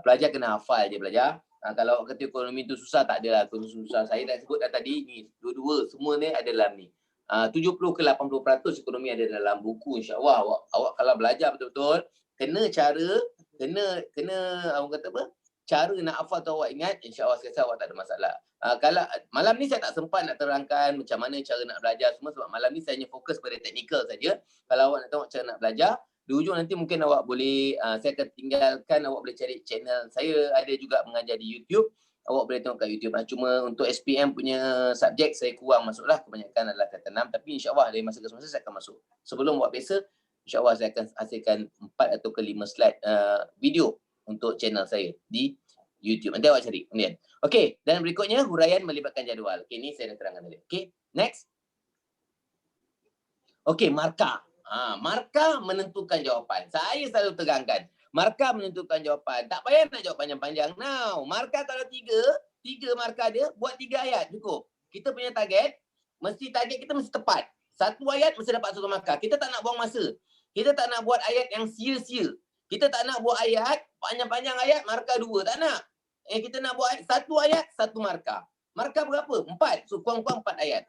pelajar kena hafal je pelajar. Kalau awak kata ekonomi tu susah, tak adalah ekonomi susah. Saya dah sebut dah tadi ni, dua-dua semua ni ada dalam ni. 70 ke 80% ekonomi ada dalam buku, insya-Allah. Awak kalau belajar betul-betul, kena orang kata apa? Cara nak hafal tu awak ingat, insya-Allah saya rasa awak tak ada masalah. Kalau malam ni saya tak sempat nak terangkan macam mana cara nak belajar semua sebab malam ni saya hanya fokus pada teknikal saja. Kalau awak nak tahu cara nak belajar, di hujung nanti mungkin awak boleh, saya akan tinggalkan, awak boleh cari channel saya, ada juga mengajar di YouTube. Awak boleh tengok kat YouTube. Cuma untuk SPM punya subjek saya kurang masuklah, kebanyakan adalah kata 6. Tapi insya-Allah dari masa ke semasa saya akan masuk. Sebelum buat biasa, insya-Allah saya akan hasilkan 4 atau ke 5 slide video untuk channel saya di YouTube. Nanti awak cari kemudian. Okey, dan berikutnya huraian melibatkan jadual. Okey, ni saya dah terangkan tadi. Okey, Next. Okey, markah. Markah menentukan jawapan. Saya selalu tegangkan. Markah menentukan jawapan. Tak payah nak jawab panjang-panjang. Now, markah kalau tiga markah dia, buat 3 ayat cukup. Kita punya target kita mesti tepat. 1 ayat mesti dapat 1 markah. Kita tak nak buang masa. Kita tak nak buat ayat yang sia-sia. Kita tak nak buat ayat, panjang-panjang ayat, markah 2. Tak nak. Kita nak buat 1 ayat, 1 markah. Markah berapa? 4. So, kurang-kurang 4 ayat.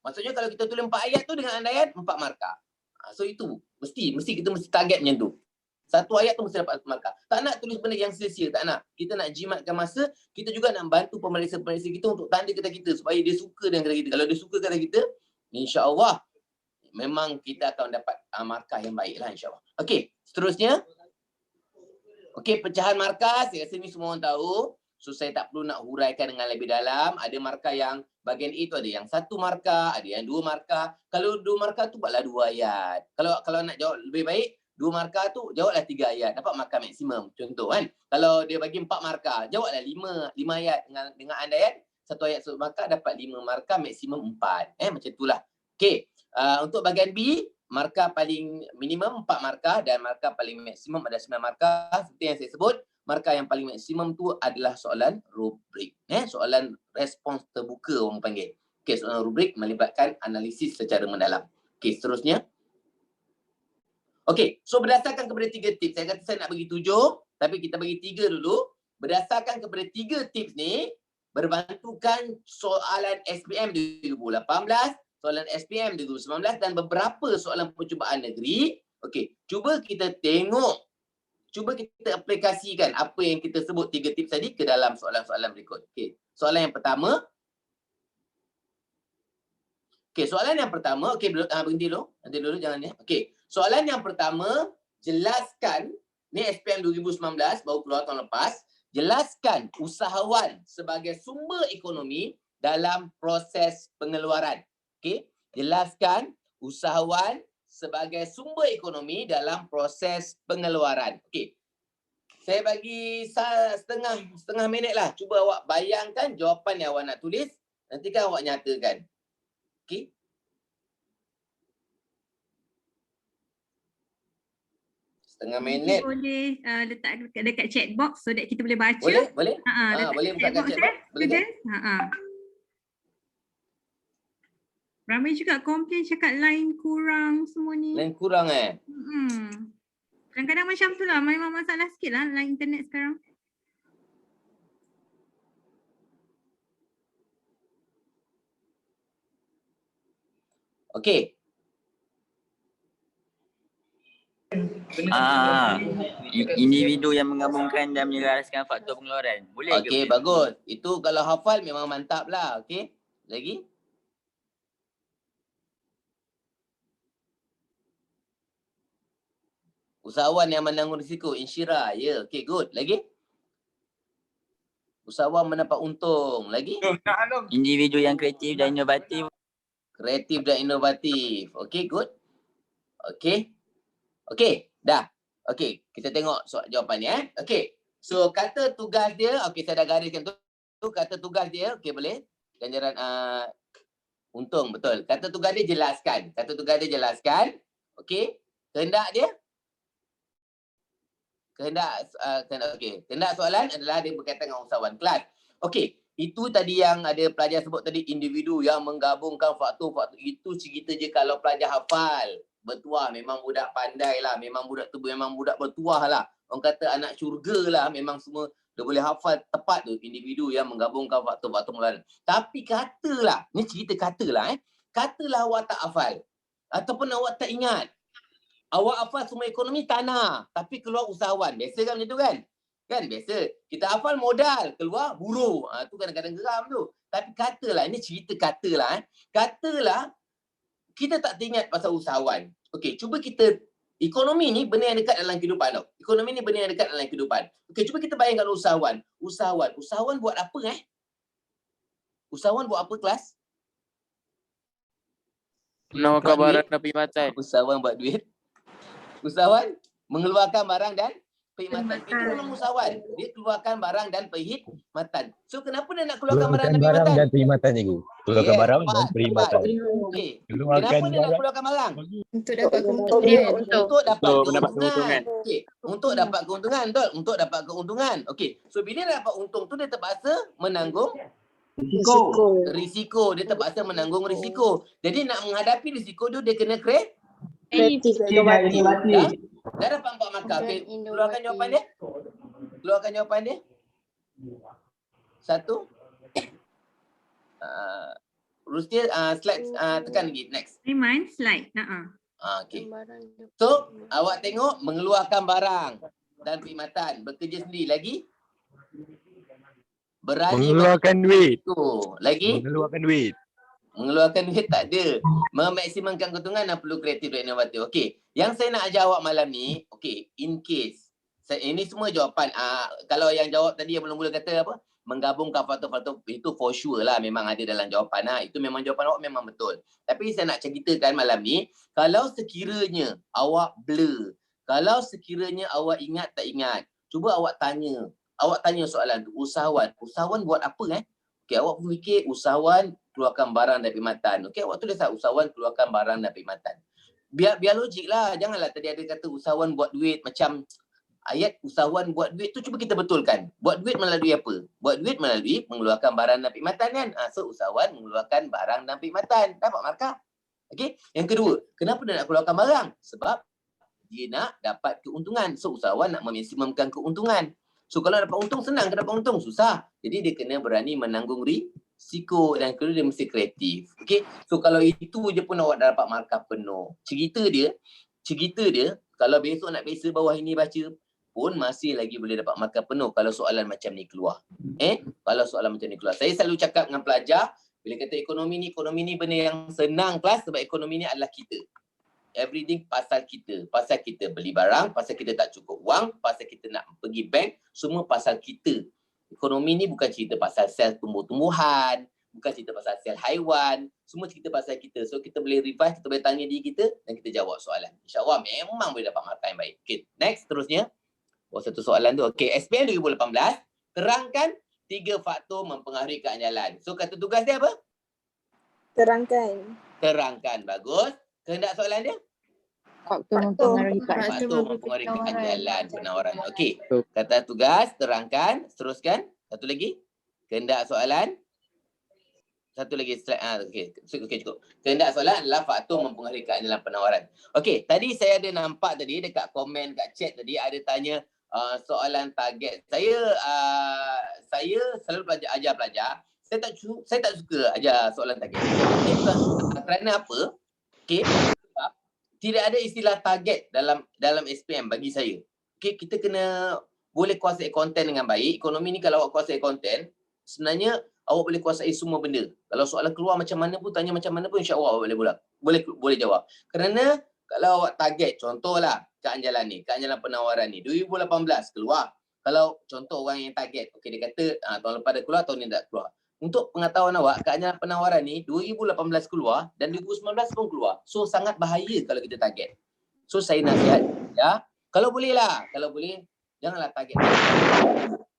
Maksudnya kalau kita tulis 4 ayat tu dengan andaian 4 markah. So itu kita mesti target macam tu. 1 ayat tu mesti dapat markah. Tak nak tulis benda yang sia-sia, tak nak. Kita nak jimatkan masa, kita juga nak bantu pemeriksa-pemeriksa kita untuk tanda kata kita supaya dia suka dengan kata kita. Kalau dia suka kata kita, insya-Allah memang kita akan dapat markah yang baiklah insya-Allah. Okey, seterusnya. Okey, pecahan markah, saya rasa ni semua orang tahu. So saya tak perlu nak huraikan dengan lebih dalam. Ada markah yang bahagian A tu ada yang 1 markah, ada yang 2 markah. Kalau 2 markah tu buatlah 2 ayat. Kalau nak jawab lebih baik, 2 markah tu jawablah 3 ayat. Dapat markah maksimum. Contoh kan. Kalau dia bagi 4 markah, jawablah 5 ayat dengan andaian 1 ayat 1 markah dapat 5 markah maksimum 4. Macam itulah. Okey. Untuk bahagian B, markah paling minimum 4 markah dan markah paling maksimum ada 9 markah. Seperti yang saya sebut, markah yang paling maksimum tu adalah soalan rubrik. Soalan respons terbuka orang panggil. Okey, soalan rubrik melibatkan analisis secara mendalam. Okey, seterusnya. Okey, so berdasarkan kepada 3 tips. Saya kata saya nak bagi 7, tapi kita bagi 3 dulu. Berdasarkan kepada 3 tips ni, berbantukan soalan SPM 2018, soalan SPM 2019 dan beberapa soalan percubaan negeri. Okey, cuba kita tengok, cuba kita aplikasikan apa yang kita sebut 3 tips tadi ke dalam soalan-soalan berikut. Okey, soalan yang pertama. Okey, soalan yang pertama, okey, berhenti dulu. Nanti dulu jangan ni. Okey, soalan yang pertama, jelaskan, ni SPM 2019 baru keluar tahun lepas, jelaskan usahawan sebagai sumber ekonomi dalam proses pengeluaran. Okey, jelaskan usahawan sebagai sumber ekonomi dalam proses pengeluaran. Okey. Saya bagi setengah minit lah. Cuba awak bayangkan jawapan yang awak nak tulis. Nanti kan awak nyatakan. Okey. Setengah minit. Boleh letak dekat chat box so that kita boleh baca. Boleh? Boleh? Boleh buka kat chat box. Boleh kan? Ramai juga komplain cakap line kurang semua ni. Line kurang Kadang-kadang macam tu lah. Memang masalah sikit lah line internet sekarang. Okey. Individu yang menggabungkan dan menyelaraskan faktor pengeluaran. Boleh ke? Okey, bagus. Itu kalau hafal memang mantap lah. Okey. Lagi? Usahawan yang menanggung risiko, insyirah. Ya, okey, good. Lagi? Usahawan mendapat untung. Lagi? Individu yang kreatif dan inovatif. Kreatif dan inovatif. Okey, good. Okey. Okey, dah. Okey, kita tengok jawapan ni. Okey. So, kata tugas dia, okey, saya dah gariskan tu. Kata tugas dia, okey, boleh? Ganjaran untung, betul. Kata tugas dia jelaskan. Kata tugas dia jelaskan. Okey. Kehendak dia? Kehendak soalan adalah dia berkaitan dengan usahawan kelas. Okey, itu tadi yang ada pelajar sebut tadi, individu yang menggabungkan faktor-faktor. Itu cerita je kalau pelajar hafal. Bertuah, memang budak pandai lah. Memang budak tu memang budak bertuah lah. Orang kata anak syurga lah. Memang semua dia boleh hafal tepat tu. Individu yang menggabungkan faktor-faktor pengeluaran. Tapi katalah, ni cerita katalah katalah awak tak hafal. Ataupun awak tak ingat. Awak hafal semua ekonomi tanah, tapi keluar usahawan. Biasa kan macam tu kan? Kan biasa. Kita hafal modal, keluar buruh. Tu kadang-kadang geram tu. Tapi katalah, ini cerita katalah. Katalah, kita tak ingat pasal usahawan. Okey, cuba kita, ekonomi ni benda yang dekat dalam kehidupan tau. Ekonomi ni benda yang dekat dalam kehidupan. Okey, cuba kita bayangkan usahawan. Usahawan buat apa Usahawan buat apa kelas? Menawarkan barang dan perkhidmatan. Usahawan buat duit. Usahawan mengeluarkan barang dan perkhidmatan. Itu memang usahawan. Dia keluarkan barang dan perkhidmatan. So kenapa dia nak keluarkan barang Keluarkan dan barang perkhidmatan? dan perkhidmatan cikgu. Keluarkan barang dan perkhidmatan. Okey. Keluarkan Kenapa dia nak barang keluarkan barang? Untuk dapat keuntungan. Untuk dapat Untuk mendapat keuntungan. keuntungan. Okey. Untuk dapat keuntungan, betul. Untuk dapat keuntungan. Okey. So bila dia dapat untung tu dia terpaksa menanggung risiko. Dia terpaksa menanggung risiko. Jadi nak menghadapi risiko tu dia kena Kreatif dan inovatif. Dah dapat 4 markah. Okey. Keluarkan jawapan dia. Keluarkan jawapan dia. 1. Rustia, slide tekan lagi. Next. Iman, slide. Okey. So, awak tengok mengeluarkan barang dan perkhidmatan. Bekerja sendiri. Lagi? Berani mengeluarkan duit. Lagi? Mengeluarkan duit. Mengeluarkan duit tak ada. Memaksimumkan keuntungan dan perlu kreatif dan inovatif. Okey. Yang saya nak ajar awak malam ni, okey, in case. Ini semua jawapan. Kalau yang jawab tadi yang mula-mula kata apa? Menggabungkan faktor-faktor itu for sure lah memang ada dalam jawapan. Itu memang jawapan awak memang betul. Tapi saya nak ceritakan malam ni, kalau sekiranya awak blur, kalau sekiranya awak ingat tak ingat, cuba awak tanya. Awak tanya soalan tu, usahawan. Usahawan buat apa Okey, awak fikir usahawan keluarkan barang dan perkhidmatan. Okey, awak tulis usahawan keluarkan barang dan perkhidmatan. Biar logik lah. Janganlah tadi ada kata usahawan buat duit macam ayat usahawan buat duit tu cuba kita betulkan. Buat duit melalui apa? Buat duit melalui mengeluarkan barang dan perkhidmatan kan? So usahawan mengeluarkan barang dan perkhidmatan. Dapat markah. Okey. Yang kedua, kenapa dia nak keluarkan barang? Sebab dia nak dapat keuntungan. So usahawan nak memaksimumkan keuntungan. So kalau dapat untung senang ke dapat untung? Susah. Jadi dia kena berani menanggung risiko dan kedua dia mesti kreatif. Okey. So kalau itu je pun awak dah dapat markah penuh. Cerita dia kalau besok nak periksa bawah ini baca pun masih lagi boleh dapat markah penuh kalau soalan macam ni keluar. Kalau soalan macam ni keluar. Saya selalu cakap dengan pelajar, bila kata ekonomi ni benda yang senang kelas sebab ekonomi ni adalah kita. Everything pasal kita. Pasal kita beli barang, pasal kita tak cukup wang, pasal kita nak pergi bank, semua pasal kita. Ekonomi ni bukan cerita pasal sel tumbuh-tumbuhan, bukan cerita pasal sel haiwan, semua cerita pasal kita. So kita boleh revise, kita boleh tanya diri kita dan kita jawab soalan. InsyaAllah memang boleh dapat markah yang baik. Okay, next terusnya. Satu soalan tu. Okay, SPM 2018, terangkan 3 faktor mempengaruhi keanjalan. So kata tugas dia apa? Terangkan. Bagus. Kehendak soalan dia? Faktor mempengaruhi keanjalan penawaran. Okey. Kata tugas, terangkan, teruskan. Satu lagi. Kehendak soalan. Satu lagi slide. Okey, cukup. Kehendak soalan adalah faktor mempengaruhi keanjalan penawaran. Okey, tadi saya ada nampak tadi dekat komen kat chat tadi ada tanya soalan target. Saya selalu ajar pelajar. Saya tak suka ajar soalan target. Kerana apa? Okey, sebab tidak ada istilah target dalam SPM bagi saya. Okey, kita kena boleh kuasai konten dengan baik. Ekonomi ni kalau awak kuasai konten, sebenarnya awak boleh kuasai semua benda. Kalau soalan keluar macam mana pun, tanya macam mana pun, insya-Allah awak boleh jawab. Kerana kalau awak target, contohlah keanjalan ni, keanjalan penawaran ni 2018 keluar. Kalau contoh orang yang target, okey dia kata tahun lepas dah keluar, tahun ni tak keluar. Untuk pengetahuan awak, keanjalan penawaran ni 2018 keluar dan 2019 pun keluar. So sangat bahaya kalau kita target. So saya nasihat ya, kalau boleh janganlah target.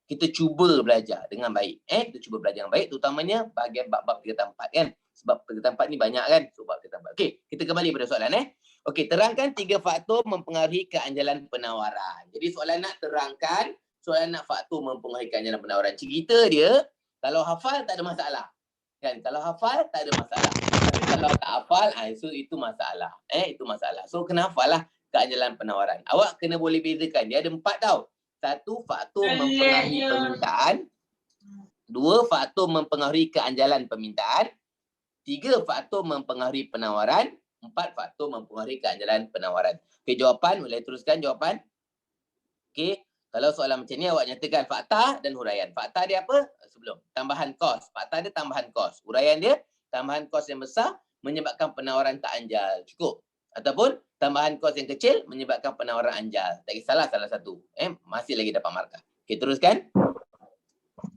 Kita cuba belajar dengan baik. Kita cuba belajar dengan baik, terutamanya bahagian bab-bab 3 4 kan. Sebab 3 4 ni banyak kan. So bab 3 4. Okey, kita kembali pada soalan Okey, terangkan 3 faktor mempengaruhi keanjalan penawaran. Jadi soalan nak terangkan, soalan nak faktor mempengaruhi keanjalan penawaran. Cerita dia kalau hafal tak ada masalah. Kan? Kalau hafal tak ada masalah. Tapi kalau tak hafal, itu masalah. Itu masalah. So kena hafal lah keanjalan penawaran. Awak kena boleh bezakan. Dia ada 4 tau. 1, faktor mempengaruhi permintaan. 2, faktor mempengaruhi keanjalan permintaan. 3, faktor mempengaruhi penawaran. 4, faktor mempengaruhi keanjalan penawaran. Okey, jawapan boleh teruskan jawapan. Okey. Kalau soalan macam ni awak nyatakan fakta dan huraian. Fakta dia apa? Sebelum. Tambahan kos. Fakta dia tambahan kos. Huraian dia tambahan kos yang besar menyebabkan penawaran tak anjal. Cukup. Ataupun tambahan kos yang kecil menyebabkan penawaran anjal. Tak kisahlah salah satu. Masih lagi dapat markah. Okey, teruskan.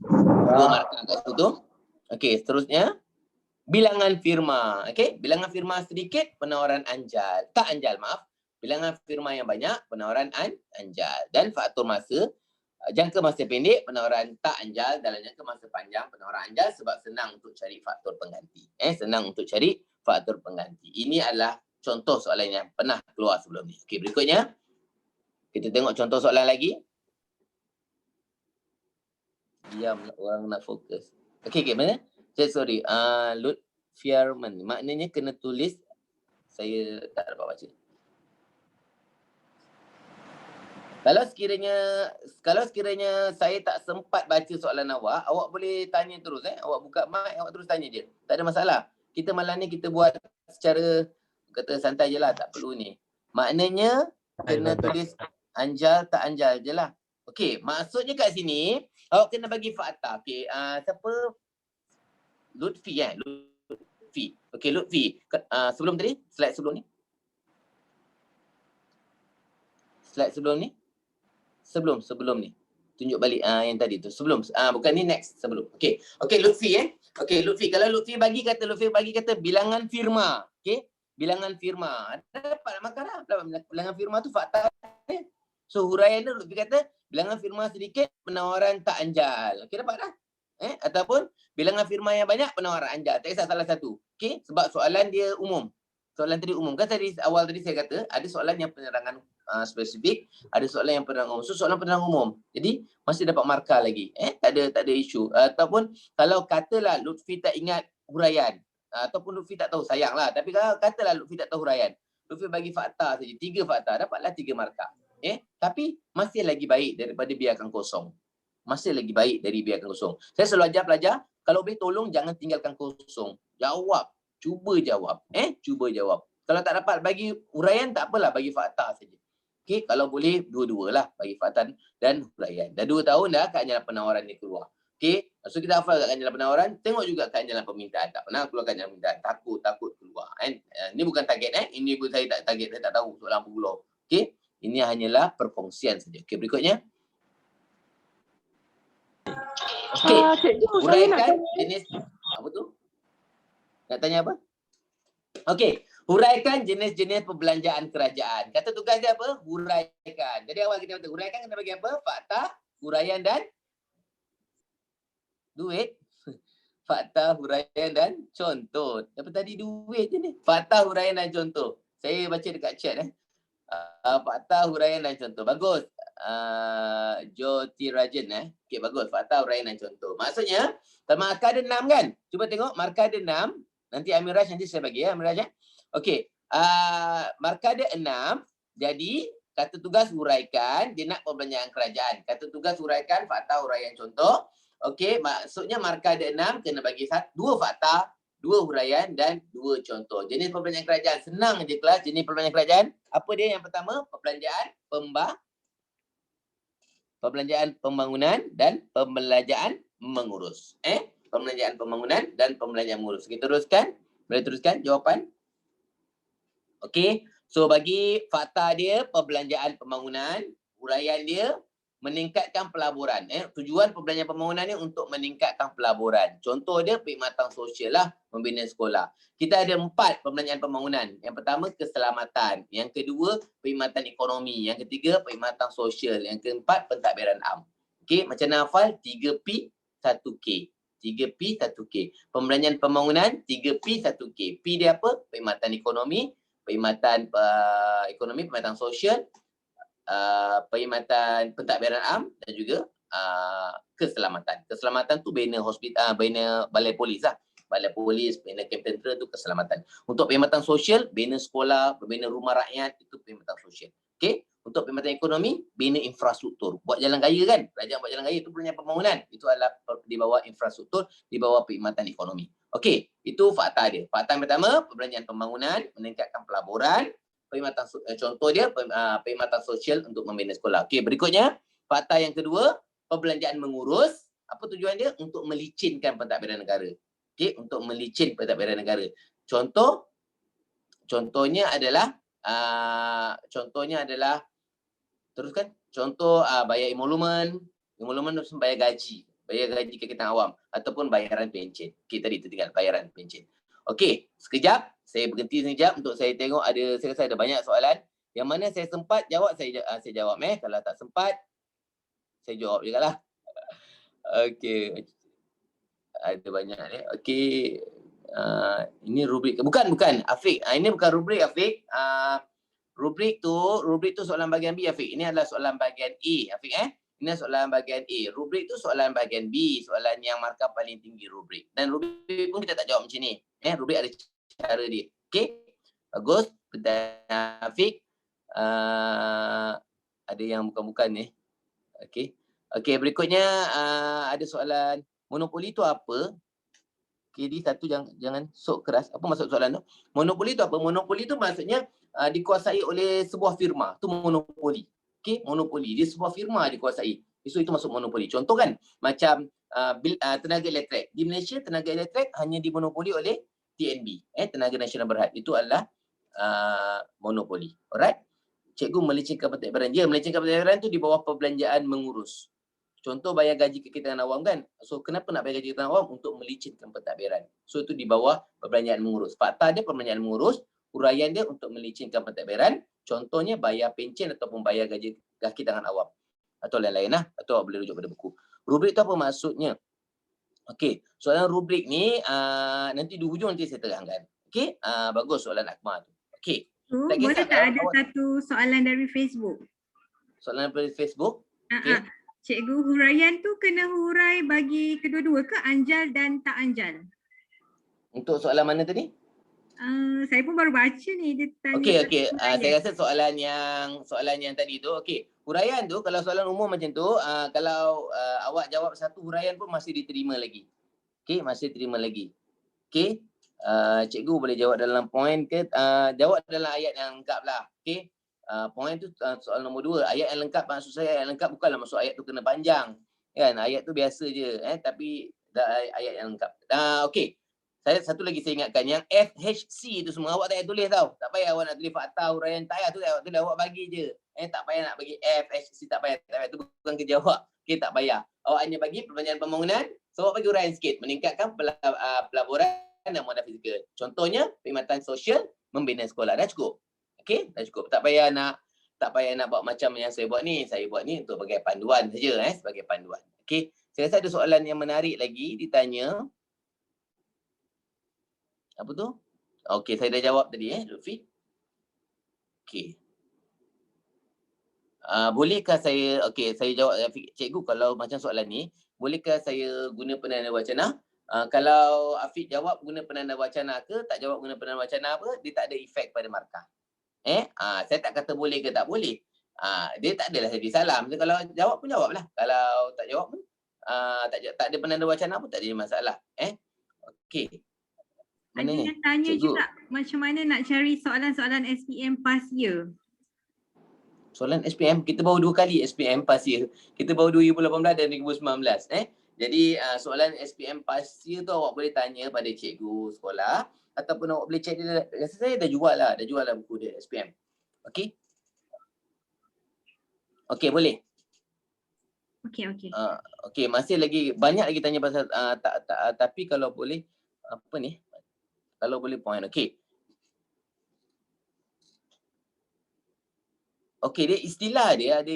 2 markah kat situ. Okey, seterusnya. Bilangan firma. Okey, bilangan firma sedikit, penawaran anjal. Tak anjal, maaf. bilangan firma yang banyak, penawaran anjal. Dan faktor masa, jangka masa pendek, penawaran tak anjal. Dalam jangka masa panjang, penawaran anjal sebab senang untuk cari faktor pengganti. Senang untuk cari faktor pengganti. Ini adalah contoh soalan yang pernah keluar sebelum ni. Okey, berikutnya. Kita tengok contoh soalan lagi. Diam, orang nak fokus. Okey, mana? Sorry. Lutfiarman. Maknanya kena tulis. Saya tak dapat baca. Kalau sekiranya saya tak sempat baca soalan awak boleh tanya terus. Awak buka mic, awak terus tanya je. Tak ada masalah. Kita malam ni kita buat secara kata santai je lah, tak perlu ni. Maknanya kena tulis anjal tak anjal je lah. Okey, maksudnya kat sini awak kena bagi fakta. Okey, siapa? Lutfi Lutfi. Okey, Lutfi. Sebelum tadi, slide sebelum ni. Slide sebelum ni. Sebelum ni. Tunjuk balik yang tadi tu. Sebelum. Bukan ni, next. Sebelum. Okey. Okey, Lutfi Okey, Lutfi. Kalau Lutfi bagi kata bilangan firma. Okey. Bilangan firma. Dapat makan dah. Bilangan firma tu fakta. So, huraian dia Lutfi kata bilangan firma sedikit, penawaran tak anjal. Okey, dapat dah. Ataupun bilangan firma yang banyak, penawaran anjal. Tak kisah salah satu. Okey. Sebab soalan dia umum. Soalan tadi umum. Kan awal tadi saya kata ada soalan yang penerangan spesifik, ada soalan yang penerangan umum. So soalan penerangan umum. Jadi masih dapat markah lagi. Tak ada isu. Ataupun kalau katalah Lutfi tak ingat huraian, ataupun Lutfi tak tahu, sayanglah. Tapi kalau katalah Lutfi tak tahu huraian, Lutfi bagi fakta saja, 3 fakta, dapatlah 3 markah. Tapi masih lagi baik daripada biarkan kosong. Masih lagi baik dari biarkan kosong. Saya selalu ajar pelajar, kalau boleh tolong jangan tinggalkan kosong. Jawab. Cuba jawab. Cuba jawab. Kalau tak dapat bagi huraian, tak apalah, bagi fakta saja. Okey, kalau boleh dua-dualah, bagi fakta dan huraian. Dah 2 tahun dah kat jalan penawaran ni keluar. Okey, so kita hafal kat jalan penawaran, tengok juga kat jalan permintaan. Tak pernah keluar kat jalan permintaan. Takut keluar. Ini bukan target. Ini pun saya tak target, saya tak tahu soalan apa keluar. Okey, ini hanyalah perkongsian saja. Okey, berikutnya. Okey, huraikan jenis apa tu? Nak tanya apa? Okey, huraikan jenis-jenis perbelanjaan kerajaan. Kata tugas dia apa? Huraikan. Jadi awal kita kata huraikan kena bagi apa? Fakta, huraian dan duit. Fakta, huraian dan contoh. Apa tadi duit je ni? Fakta, huraian dan contoh. Saya baca dekat chat fakta, huraian dan contoh. Bagus. Jyoti Rajan Okey, bagus. Fakta, huraian dan contoh. Maksudnya, kalau markah ada 6 kan? Cuba tengok markah ada 6. Nanti Amiraj nanti saya bagi Amiraj Okey. Markah dia 6. Jadi kata tugas huraikan, dia nak perbelanjaan kerajaan. Kata tugas huraikan, fakta, huraian, contoh. Okey, maksudnya markah dia 6, kena bagi 2 fakta, 2 huraian dan 2 contoh. Jenis perbelanjaan kerajaan, senang je kelas. Jenis perbelanjaan kerajaan, apa dia? Yang pertama, perbelanjaan pembangunan dan pembelanjaan mengurus. Pembelanjaan pembangunan dan pembelanjaan mengurus. Kita teruskan. Boleh teruskan jawapan? Okey. So bagi fakta dia perbelanjaan pembangunan, huraian dia meningkatkan pelaburan. Tujuan perbelanjaan pembangunan ni untuk meningkatkan pelaburan. Contoh dia perkhidmatan sosial lah, membina sekolah. Kita ada 4 perbelanjaan pembangunan. Yang pertama keselamatan, yang kedua perkhidmatan ekonomi, yang ketiga perkhidmatan sosial, yang keempat pentadbiran am. Okey, macam mana hafal? 3P 1K. 3P 1K. Pembelanjaan pembangunan 3P 1K. P dia apa? Perkhidmatan ekonomi, perkhidmatan perkhidmatan sosial, perkhidmatan pentadbiran am dan juga keselamatan. Keselamatan tu bina hospital, bina balai polis lah. Balai polis, bina kamp tentera tu keselamatan. Untuk perkhidmatan sosial, bina sekolah, bina rumah rakyat, itu perkhidmatan sosial. Okey. Untuk perkhidmatan ekonomi, bina infrastruktur. Buat jalan raya kan? Kerajaan buat jalan raya itu perlunya pembangunan. Itu adalah di bawah infrastruktur, di bawah perkhidmatan ekonomi. Okey, itu fakta dia. Fakta yang pertama, perbelanjaan pembangunan, meningkatkan pelaburan. Perkhidmatan contoh dia, perkhidmatan sosial untuk membina sekolah. Okey, berikutnya, fakta yang kedua, perbelanjaan mengurus. Apa tujuan dia? Untuk melicinkan pentadbiran negara. Okey, untuk melicin pentadbiran negara. Contohnya adalah teruskan. Contoh bayar emolumen tu bayar gaji kakitan awam ataupun bayaran pencen. Okey, tadi tu tinggal bayaran pencen. Okey, sekejap saya berhenti sekejap untuk saya tengok saya rasa ada banyak soalan. Yang mana saya sempat jawab, saya jawab. Kalau tak sempat, saya jawab juga lah. Okey. Ada banyak ni. Okey. Ini rubrik. Bukan. Afiq. Ini bukan rubrik, Afiq. Rubrik tu soalan bahagian B, Afiq. Ini adalah soalan bahagian A, Afiq. Ini soalan bahagian A. Rubrik tu soalan bahagian B. Soalan yang markah paling tinggi rubrik. Dan rubrik pun kita tak jawab macam ni. Rubrik ada cara dia. Okey. Bagus. Pertanyaan Afiq. Ada yang bukan-bukan ni. Okey. Okey, berikutnya ada soalan monopoli tu apa? Okey, di satu jangan sok keras. Apa maksud soalan tu? Monopoli tu apa? Monopoli tu maksudnya dikuasai oleh sebuah firma. Tu monopoli. Okey, monopoli. Dia sebuah firma dikuasai. So itu masuk monopoli. Contoh kan macam tenaga elektrik. Di Malaysia tenaga elektrik hanya dimonopoli oleh TNB, Tenaga Nasional Berhad. Itu adalah monopoli. Alright? Cikgu melecehkan pentadbiran. Ya, melecehkan pentadbiran tu di bawah perbelanjaan mengurus. Contoh bayar gaji kekitangan awam kan. So kenapa nak bayar gaji kekitangan awam? Untuk melecehkan pentadbiran. So itu di bawah perbelanjaan mengurus. Fakta dia perbelanjaan mengurus, huraian dia untuk melecehkan pentadbiran. Contohnya bayar pencen ataupun bayar gaji kekitangan awam. Atau lain-lain lah. Atau boleh rujuk pada buku. Rubrik tu apa maksudnya? Okey, soalan rubrik ni nanti di hujung nanti saya terangkan. Okey, bagus soalan Akmal tu. Okey. Boleh tak ada satu soalan dari Facebook? Soalan dari Facebook? Okay. Cikgu, huraian tu kena hurai bagi kedua-dua ke anjal dan tak anjal? Untuk soalan mana tadi? Saya pun baru baca ni, dia tanya. Okey. Saya rasa soalan yang tadi tu, okey. Huraian tu kalau soalan umum macam tu, kalau awak jawab satu huraian pun masih diterima lagi. Okey, masih terima lagi. Okey. Cikgu boleh jawab dalam poin ke? Jawab dalam ayat yang lengkap lah. Okey. Poin tu soalan nombor 2. Ayat yang lengkap, maksud saya ayat lengkap bukanlah maksud ayat tu kena panjang. Kan? Ayat tu biasa je. Tapi ayat yang lengkap. Okey. Satu lagi saya ingatkan, yang FHC tu semua awak tak payah tulis tau. Tak payah awak nak tulis fakta, huraian, tak payah tu awak tulis, awak bagi je. Tak payah nak bagi FHC, tak payah. Tu bukan kerja awak. Okey, tak payah. Awak hanya bagi perbelanjaan pembangunan, so awak bagi huraian sikit, meningkatkan pelaburan dan modal fizikal. Contohnya, perkhidmatan sosial, membina sekolah. Dah cukup. Okey, dah cukup. Tak payah nak buat macam yang saya buat ni. Saya buat ni untuk sebagai panduan saja, sebagai panduan. Okey, saya rasa ada soalan yang menarik lagi ditanya. Apa tu? Okey, saya dah jawab tadi, Lutfi. Okey. Bolehkah saya, saya jawab, cikgu, kalau macam soalan ni, bolehkah saya guna penanda wacana? Kalau Afiq jawab guna penanda wacana ke, tak jawab guna penanda wacana apa, dia tak ada efek pada markah. Saya tak kata boleh ke tak boleh. Dia tak adalah jadi salah. Maksudnya kalau jawab pun jawablah. Kalau tak jawab pun tak ada penanda wacana pun tak ada masalah. Okey. Ada yang tanya cikgu juga macam mana nak cari soalan-soalan SPM past year. Soalan SPM, kita baru 2 kali SPM past year. Kita baru 2018 dan 2019. Jadi soalan SPM past year tu awak boleh tanya pada cikgu sekolah ataupun awak boleh check dia. Rasa saya dah jual lah buku dia SPM. Okey? Okey, boleh? Okey. Okey, masih lagi banyak lagi tanya pasal tapi kalau boleh apa ni? Kalau boleh point. Okey. Okey, dia istilah dia ada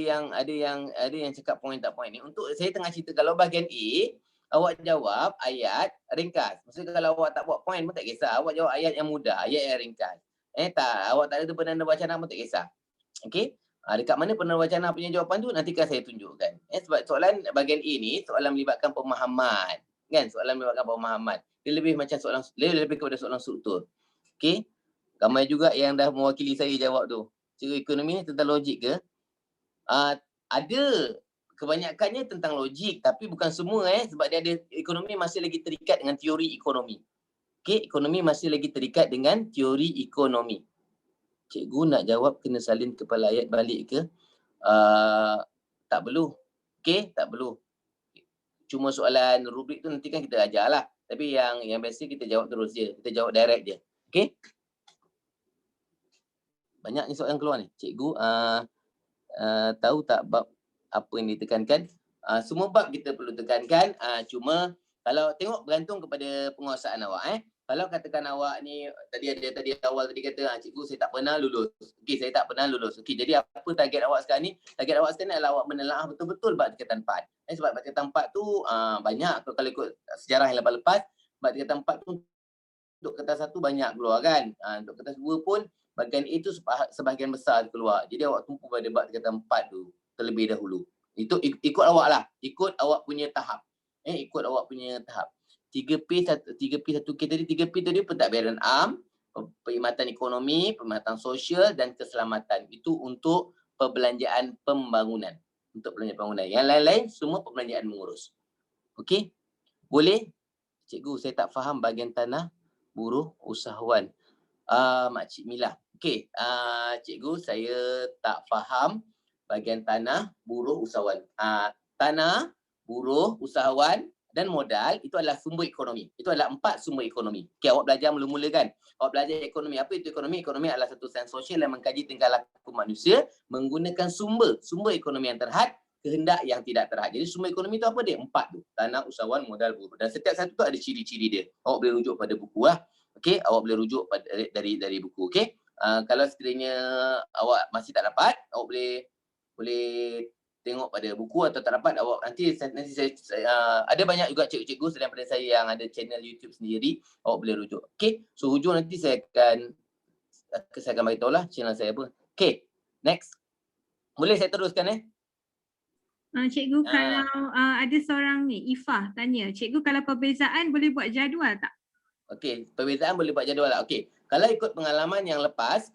yang cakap point tak point ni. Untuk saya tengah cerita kalau bahagian A, awak jawab ayat ringkas. Maksudnya kalau awak tak buat point pun tak kisah. Awak jawab ayat yang mudah, ayat yang ringkas. Awak tak ada penanda wacana pun tak kisah. Okey? Dekat mana penanda wacana punya jawapan tu nanti kan saya tunjukkan. Sebab soalan bahagian A ni soalan melibatkan pemahaman. Kan? Soalan melibatkan pemahaman. Dia lebih macam lebih kepada soalan struktur. Okey? Ramai juga yang dah mewakili saya jawab tu. Cara ekonomi ni tentang logik ke? Ada. Kebanyakannya tentang logik tapi bukan semua sebab dia ada ekonomi masih lagi terikat dengan teori ekonomi. Okey, ekonomi masih lagi terikat dengan teori ekonomi. Cikgu nak jawab kena salin kepala ayat balik ke? Tak perlu. Okey, tak perlu. Cuma soalan rubrik tu nanti kan kita ajar lah. Tapi yang biasa kita jawab terus je. Kita jawab direct je. Okey? Banyak ni soalan keluar ni. Cikgu tahu tak bab apa yang ditekankan? Semua bab kita perlu tekankan. Cuma kalau tengok bergantung kepada penguasaan awak. Kalau katakan awak ni tadi awal kata cikgu saya tak pernah lulus. Okey, saya tak pernah lulus. Okey, jadi apa target awak sekarang ni? Target awak sekarang ni adalah awak menelaah betul-betul bab tingkatan 4. Sebab bab tingkatan 4 tu banyak kalau ikut sejarah yang lepas-lepas, bab tingkatan 4 tu untuk kertas 1 banyak keluar kan. Untuk kertas 2 pun bahagian itu sebahagian besar keluar. Jadi awak tumpu pada bab tingkatan 4 tu terlebih dahulu. Itu ikut awak lah. Ikut awak punya tahap. Ikut awak punya tahap. 3P 1K tadi, 3P tadi pentadbiran am, perkhidmatan ekonomi, perkhidmatan sosial dan keselamatan. Itu untuk perbelanjaan pembangunan. Untuk perbelanjaan pembangunan. Yang lain-lain semua perbelanjaan mengurus. Okey? Boleh? Cikgu, saya tak faham bahagian tanah buruh usahawan. Makcik Mila. Okey, cikgu saya tak faham bahagian tanah buruh usahawan. Tanah, buruh, usahawan dan modal itu adalah sumber ekonomi. Itu adalah 4 sumber ekonomi. Okey, awak belajar mula-mula kan? Awak belajar ekonomi. Apa itu ekonomi? Ekonomi adalah satu sains sosial yang mengkaji tingkah laku manusia menggunakan sumber ekonomi yang terhad, kehendak yang tidak terhad. Jadi sumber ekonomi itu apa dia? 4 tu. Tanah, usahawan, modal, buruh. Dan setiap satu tu ada ciri-ciri dia. Awak boleh rujuk pada buku lah. Okey, awak boleh rujuk dari buku. Okey. Kalau sekiranya awak masih tak dapat, awak boleh tengok pada buku atau tak dapat awak nanti saya ada banyak juga cikgu-cikgu selain daripada saya yang ada channel YouTube sendiri, awak boleh rujuk. Okey, so hujung nanti saya akan bagi tahu lah channel saya apa. Okey, next. Boleh saya teruskan Cikgu, kalau ada seorang ni, Ifah tanya, cikgu kalau perbezaan boleh buat jadual tak? Okey, perbezaan boleh buat jadual lah. Okey, kalau ikut pengalaman yang lepas,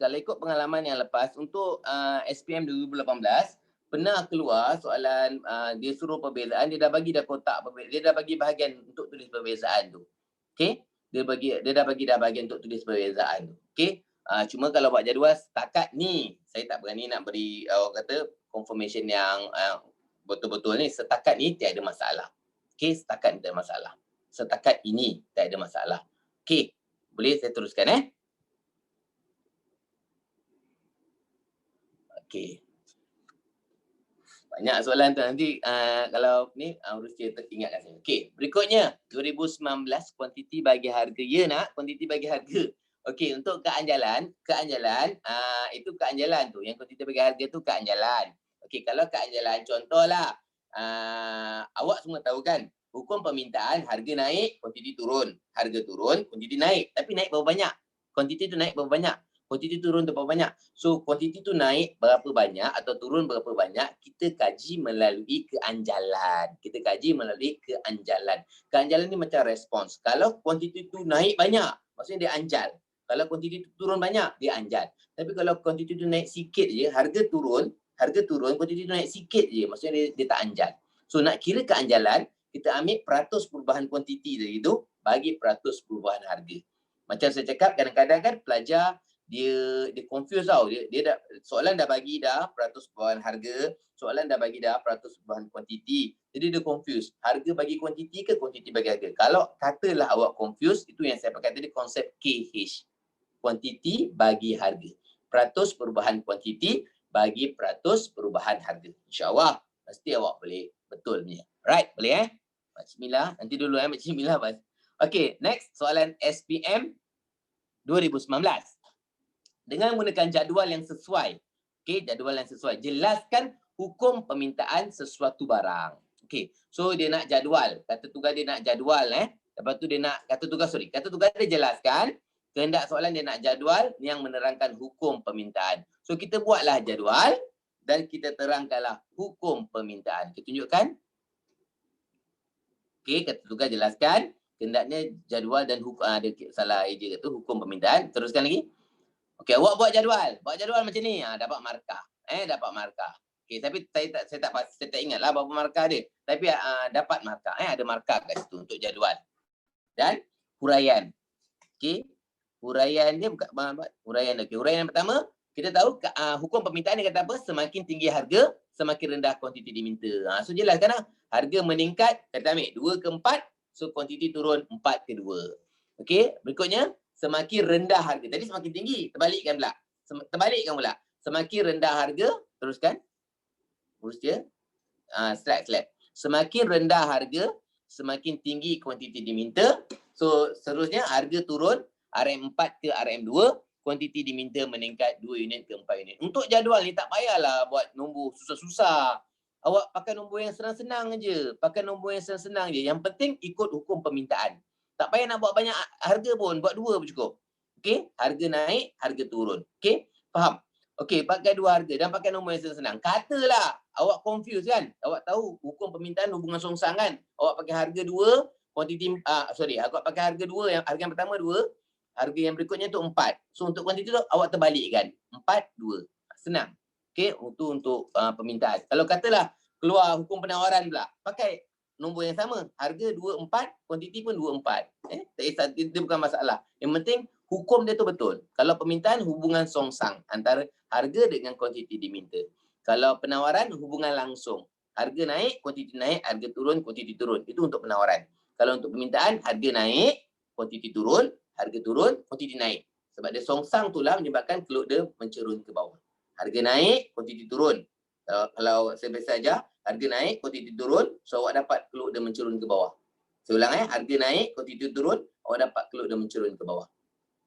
untuk SPM 2018 pernah keluar soalan dia suruh perbezaan, dia dah bagi kotak perbezaan, dia dah bagi bahagian untuk tulis perbezaan tu. Okey, dia dah bagi bahagian untuk tulis perbezaan tu. Okey, cuma kalau buat jadual setakat ni saya tak berani nak beri kata confirmation yang betul-betul ni. Setakat ni tiada masalah. Okey, setakat ni tiada masalah. Setakat ini tiada masalah. Okey, boleh saya teruskan Okey. Banyak soalan tu nanti kalau ni urus dia teringatkan saya. Okey, berikutnya 2019 kuantiti bagi harga. Ya nak, kuantiti bagi harga. Okey, untuk keanjalan itu keanjalan tu. Yang kuantiti bagi harga tu keanjalan. Okey, kalau keanjalan contohlah awak semua tahu kan, hukum permintaan harga naik, kuantiti turun. Harga turun, kuantiti naik. Tapi naik berapa banyak? Kuantiti tu naik berapa banyak? Kuantiti turun berapa banyak? So kuantiti tu naik berapa banyak atau turun berapa banyak, kita kaji melalui keanjalan. Keanjalan ni macam respons. Kalau kuantiti tu naik banyak, maksudnya dia anjal. Kalau kuantiti tu turun banyak, dia anjal. Tapi kalau kuantiti tu naik sikit je, harga turun, kuantiti tu naik sikit je, maksudnya dia tak anjal. So nak kira keanjalan, kita ambil peratus perubahan kuantiti tadi tu bagi peratus perubahan harga. Macam saya cakap, kadang-kadang kan pelajar dia confuse tau. Dia dah, soalan dah bagi dah peratus perubahan harga, soalan dah bagi dah peratus perubahan kuantiti. Jadi dia confuse. Harga bagi kuantiti ke kuantiti bagi harga? Kalau katalah awak confuse, itu yang saya pakai tadi konsep KH. Kuantiti bagi harga. Peratus perubahan kuantiti bagi peratus perubahan harga. InsyaAllah pasti awak boleh betul punya. Right, boleh Makcik Mila, nanti dulu Makcik Mila. Okay, next soalan SPM 2019. Dengan menggunakan jadual yang sesuai. Okey, jadual yang sesuai. Jelaskan hukum permintaan sesuatu barang. Okey, so dia nak jadual. Kata tugas dia nak jadual Lepas tu dia nak kata tugas dia jelaskan. Kehendak soalan dia nak jadual yang menerangkan hukum permintaan. So kita buatlah jadual dan kita terangkanlah hukum permintaan. Kita tunjukkan. Okey, kata tugas jelaskan. Kehendaknya jadual dan ada salah eja tu hukum permintaan. Teruskan lagi. Okey, awak buat jadual macam ni, dapat markah. Dapat markah. Okey, tapi saya tak ingatlah berapa markah dia. Tapi dapat markah. Ada markah kat situ untuk jadual. Dan huraian. Okey. Huraian dia huraian yang pertama, kita tahu hukum permintaan dia kata apa? Semakin tinggi harga, semakin rendah kuantiti diminta. So jelaskan harga meningkat, kita ambil 2 ke 4, so kuantiti turun 4 ke 2. Okey, berikutnya semakin rendah harga. Tadi semakin tinggi, terbalikkan pula. Semakin rendah harga, teruskan. Urus dia. Slide. Semakin rendah harga, semakin tinggi kuantiti diminta. So seterusnya harga turun RM4 ke RM2, kuantiti diminta meningkat 2 unit ke 4 unit. Untuk jadual ni tak payahlah buat nombor susah-susah. Awak pakai nombor yang senang-senang je. Pakai nombor yang senang-senang je. Yang penting ikut hukum permintaan. Tak payah nak buat banyak harga pun, buat 2 pun cukup. Okey, harga naik, harga turun. Okey, faham? Okey, pakai 2 harga dan pakai nombor yang senang-senang. Katalah awak confuse kan? Awak tahu hukum permintaan hubungan songsang kan? Awak pakai harga 2, kuantiti awak pakai harga 2, yang harga yang pertama 2, harga yang berikutnya tu 4. So untuk kuantiti tu awak terbalikkan. 4, 2. Senang. Okey, untuk permintaan. Kalau katalah keluar hukum penawaran pula, pakai nombor yang sama. Harga 2, 4, kuantiti pun 2, 4. Tak kisah, itu bukan masalah. Yang penting hukum dia tu betul. Kalau permintaan hubungan songsang antara harga dengan kuantiti diminta. Kalau penawaran hubungan langsung. Harga naik, kuantiti naik, harga turun, kuantiti turun. Itu untuk penawaran. Kalau untuk permintaan, harga naik, kuantiti turun, harga turun, kuantiti naik. Sebab dia songsang itulah menyebabkan keluk dia mencerun ke bawah. Harga naik, kuantiti turun. Kalau saya biasa ajar, harga naik, kuantiti turun, so awak dapat keluk dia mencerun ke bawah. Saya ulang harga naik, kuantiti turun, awak dapat keluk dia mencerun ke bawah.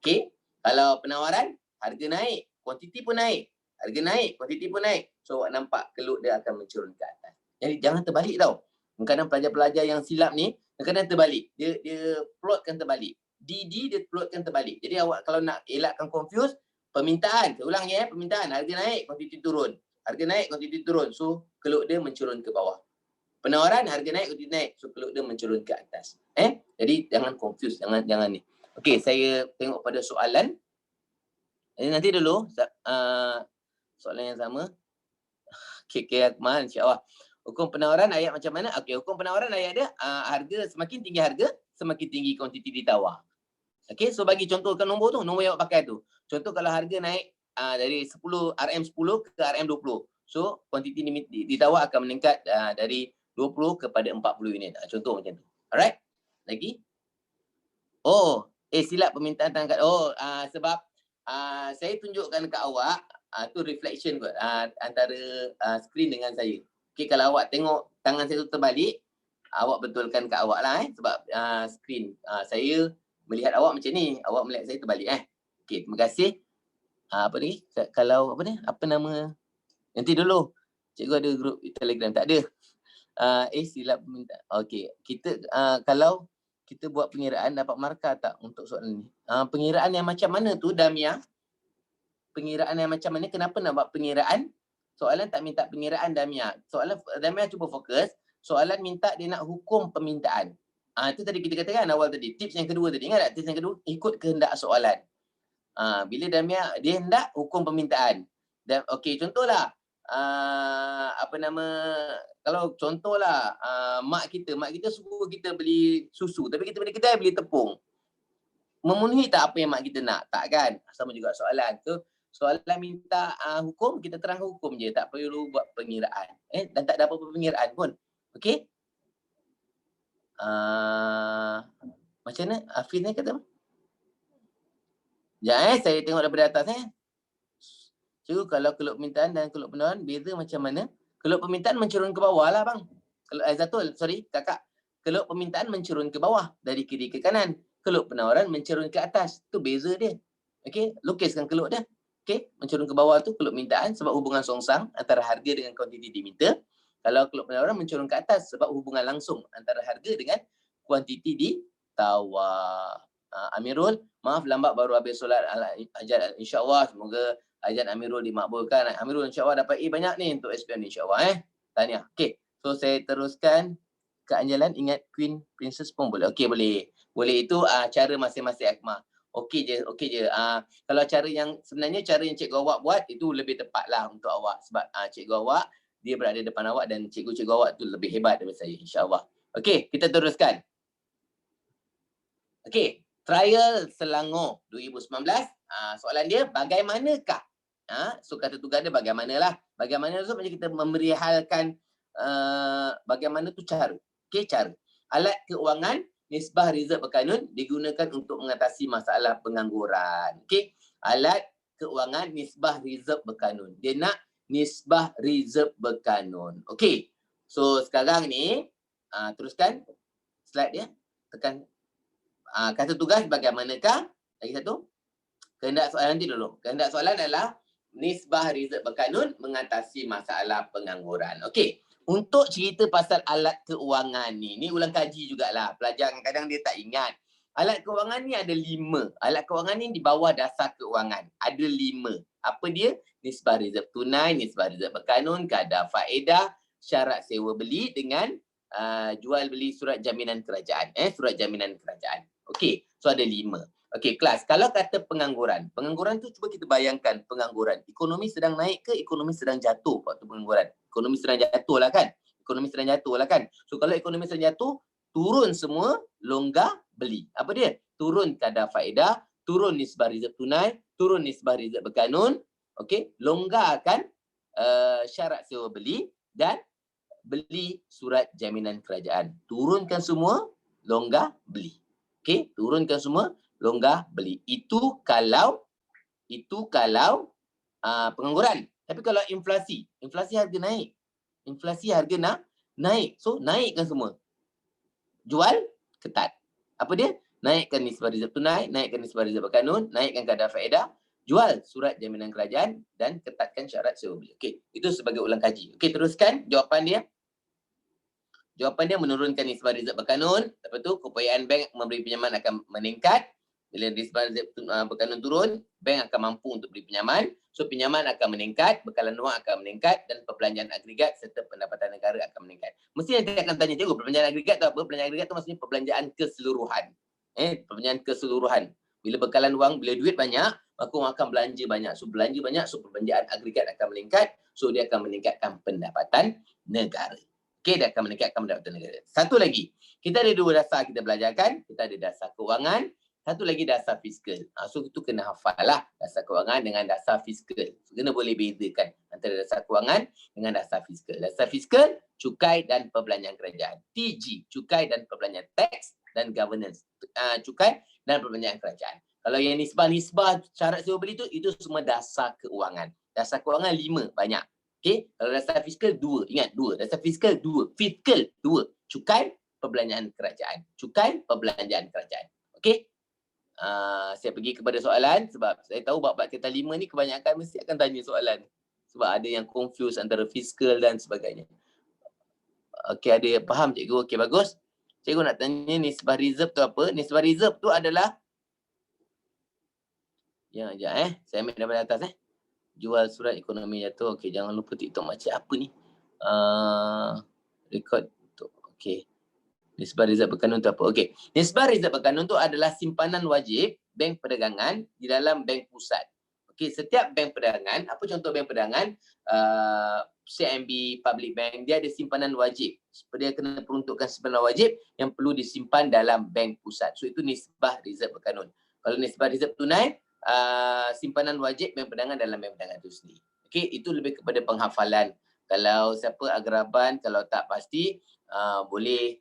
Okey? Kalau penawaran, harga naik, kuantiti pun naik. Harga naik, kuantiti pun naik. So awak nampak keluk dia akan mencerun ke atas. Jadi jangan terbalik tau. Kadang-kadang pelajar-pelajar yang silap ni, kadang-kadang terbalik. Dia plotkan terbalik. DD dia plotkan terbalik. Jadi awak kalau nak elakkan confuse, permintaan, saya ulang ya, permintaan, harga naik, kuantiti turun. Harga naik, kuantiti turun. So keluk dia mencerun ke bawah. Penawaran, harga naik, kuantiti naik. So keluk dia mencerun ke atas. Jadi jangan confuse, jangan ni. Okey, saya tengok pada soalan. Nanti dulu soalan yang sama. KK Akmal, insya-Allah. Hukum penawaran ayat macam mana? Okey, hukum penawaran ayat dia harga semakin tinggi harga, semakin tinggi kuantiti ditawar. Okey, so bagi contohkan nombor tu, nombor yang awak pakai tu. Contoh kalau harga naik dari RM10 ke RM20. So kuantiti ditawar akan meningkat dari 20 kepada 40 unit. Contoh macam tu. Alright? Lagi? Silap permintaan tangkat. Sebab saya tunjukkan dekat awak tu reflection kot antara skrin dengan saya. Okey, kalau awak tengok tangan saya tu terbalik, awak betulkan kat awak lah sebab skrin saya melihat awak macam ni, awak melihat saya terbalik Okey, terima kasih. Apa ni? Kalau apa ni? Apa nama? Nanti dulu. Cikgu ada grup Telegram, tak ada. Silap permintaan. Okey, kita kalau kita buat pengiraan dapat markah tak untuk soalan ni? Pengiraan yang macam mana tu Damia? Pengiraan yang macam mana? Kenapa nak buat pengiraan? Soalan tak minta pengiraan Damia. Soalan Damia cuba fokus. Soalan minta dia nak hukum permintaan. Itu tadi kita katakan awal tadi. Tips yang kedua tadi. Ingat tak tips yang kedua? Ikut kehendak soalan. Bila Damia dia hendak hukum permintaan. Okey, contohlah. Kalau contohlah mak kita suruh kita beli susu tapi kita beli kedai beli tepung. Memenuhi tak apa yang mak kita nak? Tak kan? Sama juga soalan tu. Soalan minta hukum, kita terang hukum je. Tak perlu buat pengiraan. Dan tak ada apa-apa pengiraan pun. Okey? Macam mana? Hafiz ni kata apa? Sekejap saya tengok daripada atas Cikgu, kalau keluk permintaan dan keluk penawaran beza macam mana? Keluk permintaan mencerun ke bawah lah bang. Kakak. Keluk permintaan mencerun ke bawah dari kiri ke kanan. Keluk penawaran mencerun ke atas. Tu beza dia. Okey, lukiskan keluk dia. Okey, mencerun ke bawah tu keluk permintaan sebab hubungan songsang antara harga dengan kuantiti diminta. Kalau keluk penawaran mencerun ke atas sebab hubungan langsung antara harga dengan kuantiti ditawar. Amirul, maaf lambat baru habis solat hajat, insya-Allah semoga hajat Amirul dimakbulkan. Amirul insya-Allah dapat banyak ni untuk SPM ni insya-Allah Tahniah. Okey, so saya teruskan ke anjalan ingat Queen Princess pun boleh. Okey, boleh. Boleh, itu cara masing-masing Akmal. Okey je. Kalau cara yang sebenarnya cara yang cikgu awak buat itu lebih tepatlah untuk awak sebab cikgu awak dia berada depan awak dan cikgu-cikgu awak tu lebih hebat daripada saya insya-Allah. Okey, kita teruskan. Okey, trial Selangor 2019. Soalan dia bagaimanakah? So kata tugas dia bagaimanalah. Bagaimana tu macam kita memberi halkan bagaimana tu cara. Okey, cara. Alat keuangan nisbah rizab berkanun digunakan untuk mengatasi masalah pengangguran. Okey, alat keuangan nisbah rizab berkanun. Dia nak nisbah rizab berkanun. Okey. So sekarang ni teruskan slide dia. Tekan kata tugas bagaimanakah? Lagi satu. Kehendak soalan nanti dulu. Kehendak soalan adalah nisbah rizq berkanun mengatasi masalah pengangguran. Okey. Untuk cerita pasal alat keuangan ni ulang kaji jugalah. Pelajar kadang-kadang dia tak ingat. Alat keuangan ni ada 5. Alat keuangan ni di bawah dasar keuangan. Ada 5. Apa dia? Nisbah rizq tunai, nisbah rizq berkanun, kadar faedah, syarat sewa beli dengan jual beli surat jaminan kerajaan. Surat jaminan kerajaan. Okey. So ada 5. Okey, kelas. Kalau kata pengangguran. Pengangguran tu cuba kita bayangkan pengangguran. Ekonomi sedang naik ke ekonomi sedang jatuh waktu pengangguran? Ekonomi sedang jatuh lah kan? Ekonomi sedang jatuh lah kan? So kalau ekonomi sedang jatuh, turun semua, longgar beli. Apa dia? Turun kadar faedah, turun nisbah rizq tunai, turun nisbah rizq berkanun, okey, longgarkan syarat sewa beli dan beli surat jaminan kerajaan. Turunkan semua, longgar beli. Okey, turunkan semua, longgar beli. Itu kalau pengangguran. Tapi kalau inflasi harga naik. Inflasi harga naik. So naikkan semua. Jual ketat. Apa dia? Naikkan nisbah rizq tunai, naikkan nisbah rizq berkanun, naikkan kadar faedah, jual surat jaminan kerajaan dan ketatkan syarat sewa beli. Okey, itu sebagai ulang kaji. Okey, teruskan jawapan dia. Jawapan dia menurunkan nisbah rizq berkanun. Lepas tu keupayaan bank memberi pinjaman akan meningkat. Bila nisbah rizq berkanun turun, bank akan mampu untuk beri pinjaman. So pinjaman akan meningkat, bekalan wang akan meningkat dan perbelanjaan agregat serta pendapatan negara akan meningkat. Mesti nanti akan tanya, cikgu, perbelanjaan agregat tu apa? Perbelanjaan agregat tu maksudnya perbelanjaan keseluruhan. Perbelanjaan keseluruhan. Bila bekalan wang, bila duit banyak, maka orang akan belanja banyak. So belanja banyak, so perbelanjaan agregat akan meningkat. So dia akan meningkatkan pendapatan negara. Okey, dia akan meningkatkan pendapatan negara. Satu lagi, kita ada 2 dasar kita belajarkan. Kita ada dasar kewangan, satu lagi dasar fiskal. So itu kena hafal lah, dasar kewangan dengan dasar fiskal. So, kena boleh bezakan antara dasar kewangan dengan dasar fiskal. Dasar fiskal, cukai dan perbelanjaan kerajaan. TG, cukai dan perbelanjaan, tax dan governance. Cukai dan perbelanjaan kerajaan. Kalau yang nisbah syarat sewa beli tu, itu semua dasar keuangan. Dasar keuangan 5, banyak. Okey, kalau dasar fiskal 2, ingat 2. Dasar fiskal 2, fiskal 2. Cukai, perbelanjaan kerajaan. Cukai, perbelanjaan kerajaan. Okey? Saya pergi kepada soalan sebab saya tahu bab kata 5 ni kebanyakan mesti akan tanya soalan. Sebab ada yang confuse antara fiskal dan sebagainya. Okey, ada yang faham cikgu? Okey, bagus. Cikgu nak tanya nisbah reserve tu apa? Nisbah reserve tu adalah saya ambil daripada atas Jual surat ekonomi jatuh. Okey, jangan lupa TikTok macam apa ni? Record tu. Okey. Nisbah rizq berkanun tu apa? Okey. Nisbah rizq berkanun tu adalah simpanan wajib bank perdagangan di dalam bank pusat. Okey, setiap bank perdagangan, apa contoh bank perdagangan? CIMB, Public Bank, dia ada simpanan wajib. Dia kena peruntukkan simpanan wajib yang perlu disimpan dalam bank pusat. So itu nisbah rizq berkanun. Kalau nisbah rizq tunai, simpanan wajib bank perdagangan dalam bank perdagangan itu sendiri. Okey, itu lebih kepada penghafalan. Kalau siapa agraban, kalau tak pasti, boleh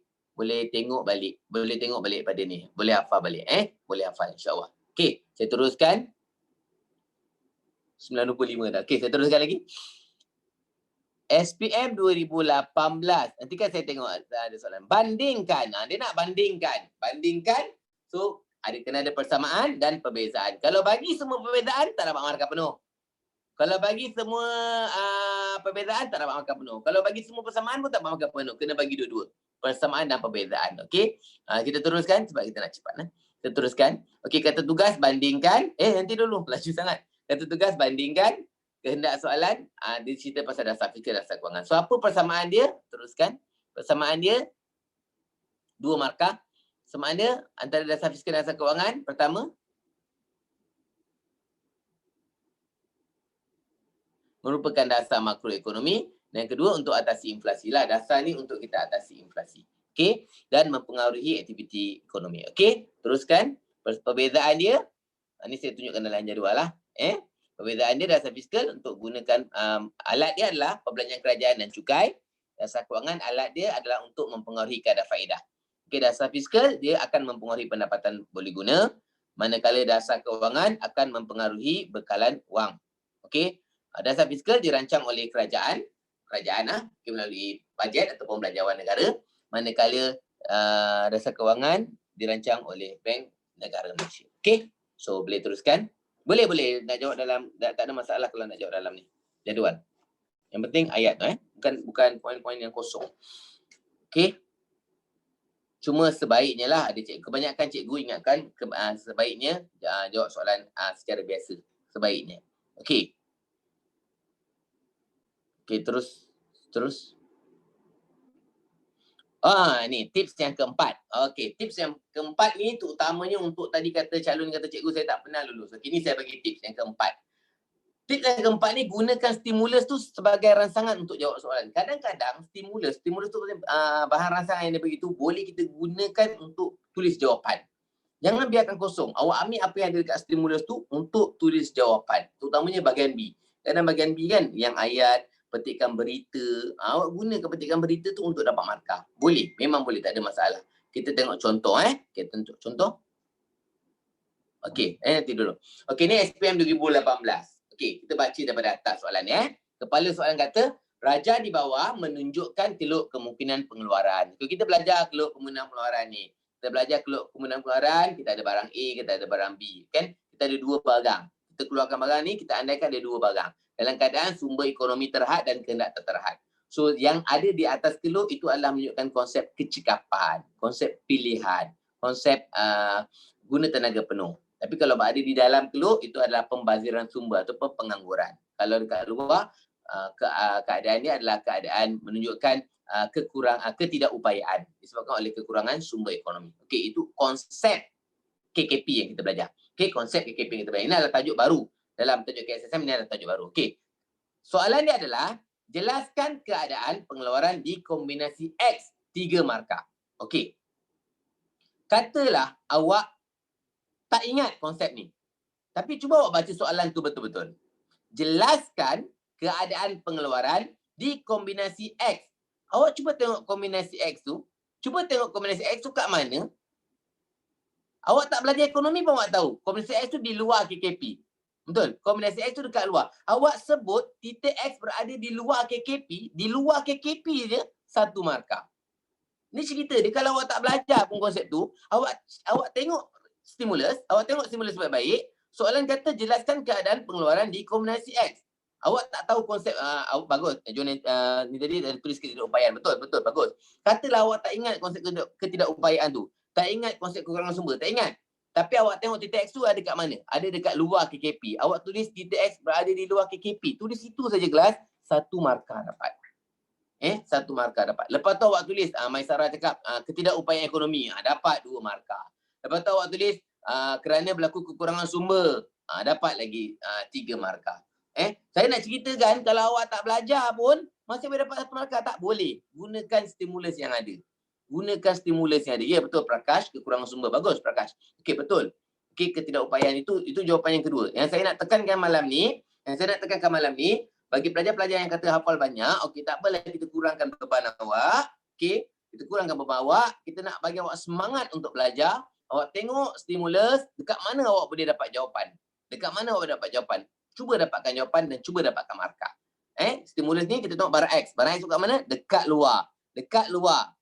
tengok balik. Boleh tengok balik pada ni. Boleh hafal balik. Boleh hafal insya-Allah. Okey, saya teruskan. 9.25 dah. Okey, saya teruskan lagi. SPM 2018. Nanti kan saya tengok ada soalan. Bandingkan. Dia nak bandingkan. Bandingkan. So, kena ada persamaan dan perbezaan. Kalau bagi semua perbezaan, tak dapat markah penuh. Kalau bagi semua perbezaan, tak dapat markah penuh. Kalau bagi semua persamaan pun tak dapat markah penuh. Kena bagi dua-dua. Persamaan dan perbezaan. Okey. Kita teruskan sebab kita nak cepat. Kita teruskan. Okey, kata tugas bandingkan. Nanti dulu. Laju sangat. Kata tugas bandingkan. Kehendak soalan, dia cerita pasal dasar fikir, dasar kewangan. So, apa persamaan dia? Teruskan. Persamaan dia, 2 markah. Persamaan dia antara dasar fiskal dan dasar kewangan. Pertama, merupakan dasar makroekonomi. Dan yang kedua, untuk atasi inflasi lah. Dasar ni untuk kita atasi inflasi. Okey. Dan mempengaruhi aktiviti ekonomi. Okey. Teruskan. Perbezaan dia, ni saya tunjukkan dalam jadual lah. Perbezaan dia dasar fiskal untuk gunakan alat dia adalah perbelanjaan kerajaan dan cukai. Dasar kewangan alat dia adalah untuk mempengaruhi kadar faedah. Okey, dasar fiskal dia akan mempengaruhi pendapatan boleh guna, manakala dasar kewangan akan mempengaruhi bekalan wang. Okey. Dasar fiskal dirancang oleh kerajaan melalui bajet ataupun belanjawan negara, manakala dasar kewangan dirancang oleh Bank Negara Malaysia. Okey? So boleh teruskan. Boleh nak jawab dalam, tak ada masalah kalau nak jawab dalam ni. Jadual. Yang penting ayat tu bukan poin-poin yang kosong. Okey? Cuma sebaiknya lah, kebanyakan cikgu ingatkan sebaiknya jawab soalan secara biasa. Sebaiknya. Okey. Okey, terus. Ni tips yang keempat. Okey, tips yang keempat ni terutamanya untuk tadi kata calon kata cikgu saya tak pernah lulus. Okey, ni saya bagi tips yang keempat. Tips yang keempat ni gunakan stimulus tu sebagai rangsangan untuk jawab soalan. Kadang-kadang stimulus tu bahan rangsangan yang dia bagi tu boleh kita gunakan untuk tulis jawapan. Jangan biarkan kosong. Awak ambil apa yang ada dekat stimulus tu untuk tulis jawapan. Terutamanya bahagian B. Kadang bahagian B kan yang ayat, petikan berita. Awak gunakan petikan berita tu untuk dapat markah. Boleh. Memang boleh. Tak ada masalah. Kita tengok contoh. Kita tengok contoh. Okey. Nanti dulu. Okey, ni SPM 2018. Okey, kita baca daripada atas soalan ni. Kepala soalan kata, raja di bawah menunjukkan keluk kemungkinan pengeluaran. So, kita belajar keluk kemungkinan pengeluaran ni. Kita belajar keluk kemungkinan pengeluaran, kita ada barang A, kita ada barang B. Kan? Kita ada dua barang. Kita keluarkan barang ni, kita andaikan ada dua barang. Dalam keadaan sumber ekonomi terhad dan kehendak tak terhad. So, yang ada di atas keluk itu adalah menunjukkan konsep kecekapan, konsep pilihan, konsep guna tenaga penuh. Tapi kalau ada di dalam keluk, itu adalah pembaziran sumber ataupun pengangguran. Kalau dekat luar, keadaan ini adalah keadaan menunjukkan ketidakupayaan disebabkan oleh kekurangan sumber ekonomi. Okey, itu konsep KKP yang kita belajar. Okey, konsep KKP yang kita belajar. Ini adalah tajuk baru. Dalam tajuk KSSM ini adalah tajuk baru. Okey. Soalan dia adalah, jelaskan keadaan pengeluaran di kombinasi X 3 markah. Okey. Katalah awak tak ingat konsep ni. Tapi cuba awak baca soalan tu betul-betul. Jelaskan keadaan pengeluaran di kombinasi X. Awak cuba tengok kombinasi X tu. Cuba tengok kombinasi X tu kat mana. Awak tak belajar ekonomi pun awak tahu. Kombinasi X tu di luar KKP. Betul? Kombinasi X tu dekat luar. Awak sebut titik X berada di luar KKP. Di luar KKP je, 1 markah. Ni cerita dia kalau awak tak belajar pun konsep tu. Awak tengok stimulus, baik-baik. Soalan kata jelaskan keadaan pengeluaran di kombinasi X. Awak tak tahu konsep, bagus. Ni tadi tulis ketidakupayaan. Betul, bagus. Katalah awak tak ingat konsep ketidakupayaan tu. Tak ingat konsep kekurangan sumber, tak ingat. Tapi awak tengok titik X tu ada kat mana? Ada dekat luar KKP. Awak tulis titik X berada di luar KKP. Tulis itu saja kelas, 1 markah dapat. 1 markah dapat. Lepas tu awak tulis, Maisarah cakap, ketidakupayaan ekonomi. Dapat 2 markah. Lepas tu awak tulis, kerana berlaku kekurangan sumber. Dapat lagi 3 markah. Saya nak ceritakan, kalau awak tak belajar pun, masih boleh dapat 1 markah. Tak boleh. Gunakan stimulus yang ada. Ya betul Prakash, kekurangan sumber. Bagus Prakash. Okey, betul. Okey, ketidakupayaan itu jawapan yang kedua. Yang saya nak tekankan malam ni, bagi pelajar-pelajar yang kata hafal banyak, okey tak apalah kita kurangkan beban awak. Okey, kita kurangkan beban awak, kita nak bagi awak semangat untuk belajar. Awak tengok stimulus, dekat mana awak boleh dapat jawapan. Cuba dapatkan jawapan dan cuba dapatkan markah. Stimulus ni kita tengok barang X. Barang X tu kat mana? Dekat luar.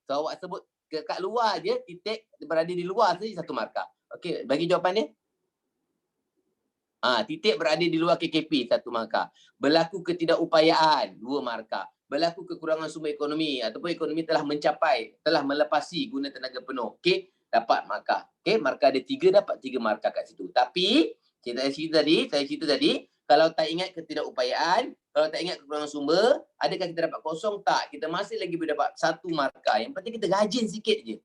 So awak sebut dekat luar je, titik berada di luar saja 1 markah. Okey, bagi jawapan dia. Titik berada di luar KKP 1 markah. Berlaku ketidakupayaan 2 markah. Berlaku kekurangan sumber ekonomi ataupun ekonomi telah melepasi guna tenaga penuh. Okey, dapat markah. Okey, markah ada 3, dapat 3 markah kat situ. Tapi saya cerita tadi, kalau tak ingat ketidakupayaan, kalau tak ingat kekurangan sumber, adakah kita dapat kosong? Tak. Kita masih lagi boleh dapat 1 markah. Yang penting kita rajin sikit je.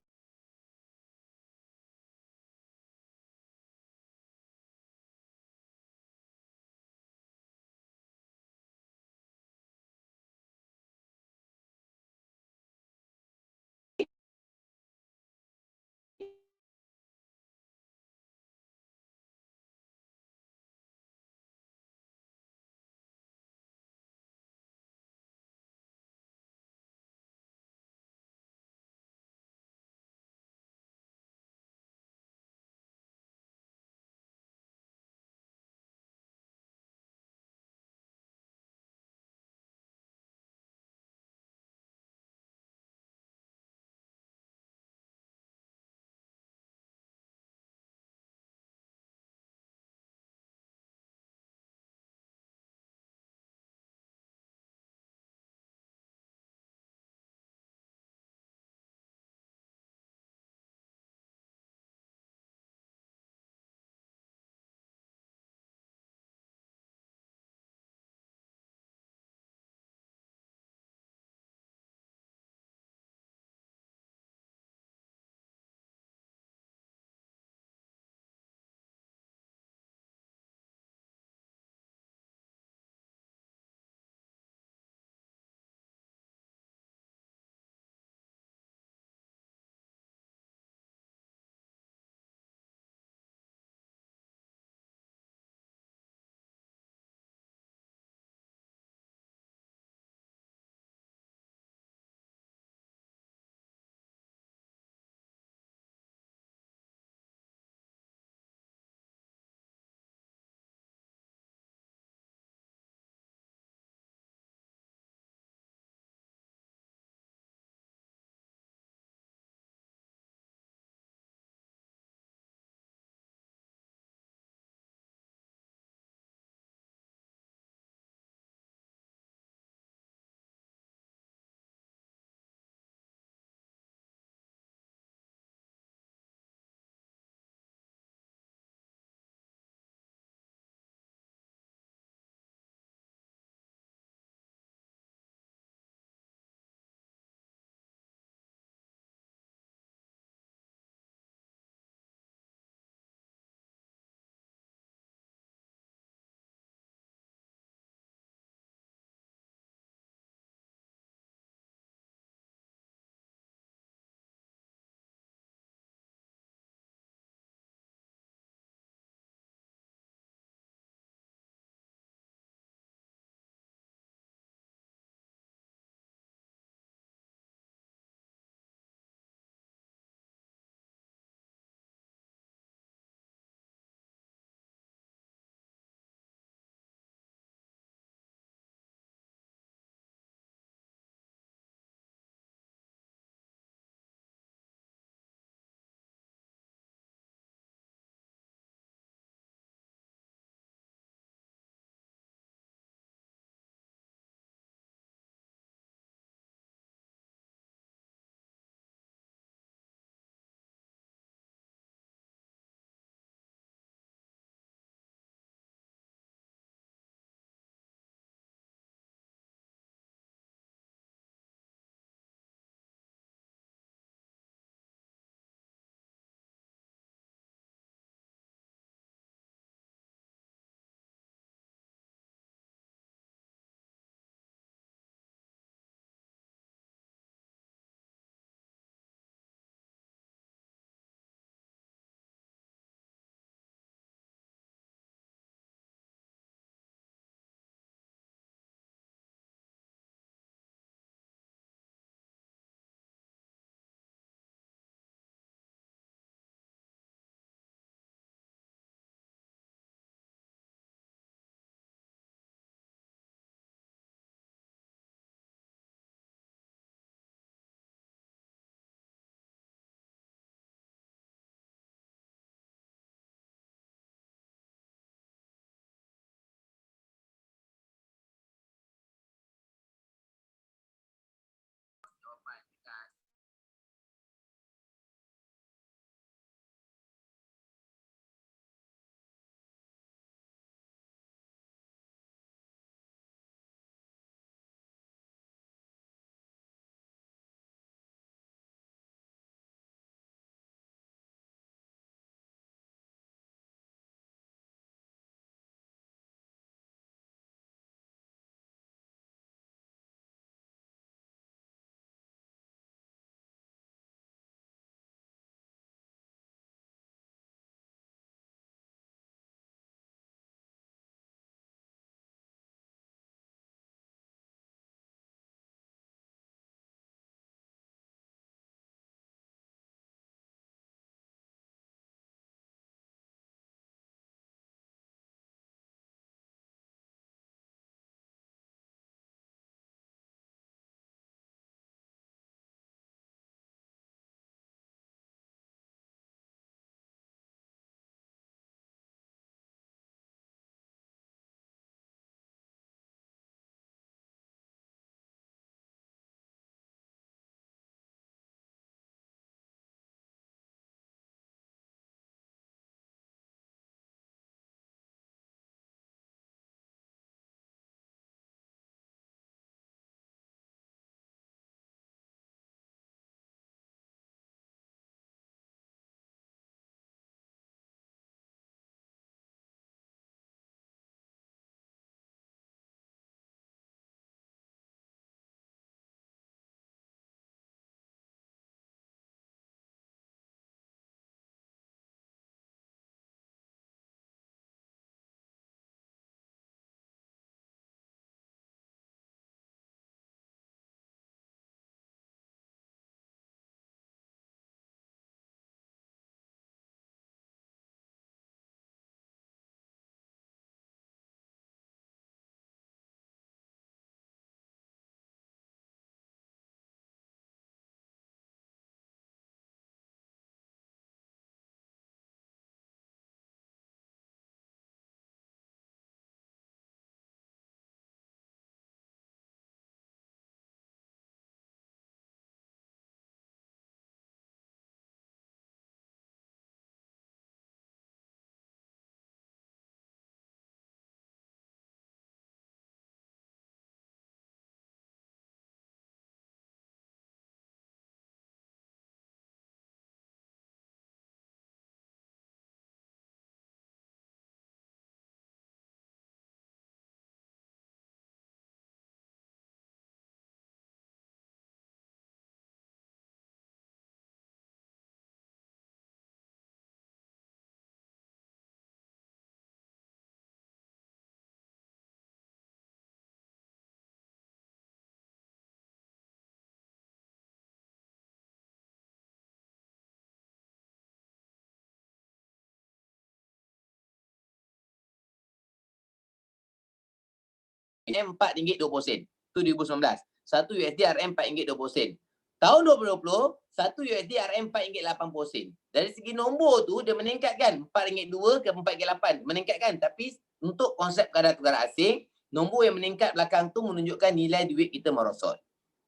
RM4.20. Itu 2019. 1 USD RM4.20. Tahun 2020, 1 USD RM4.80. Dari segi nombor tu dia meningkat kan, RM4.2 ke RM4.8 meningkat kan. Tapi untuk konsep kadar tukar asing, nombor yang meningkat belakang tu menunjukkan nilai duit kita merosot.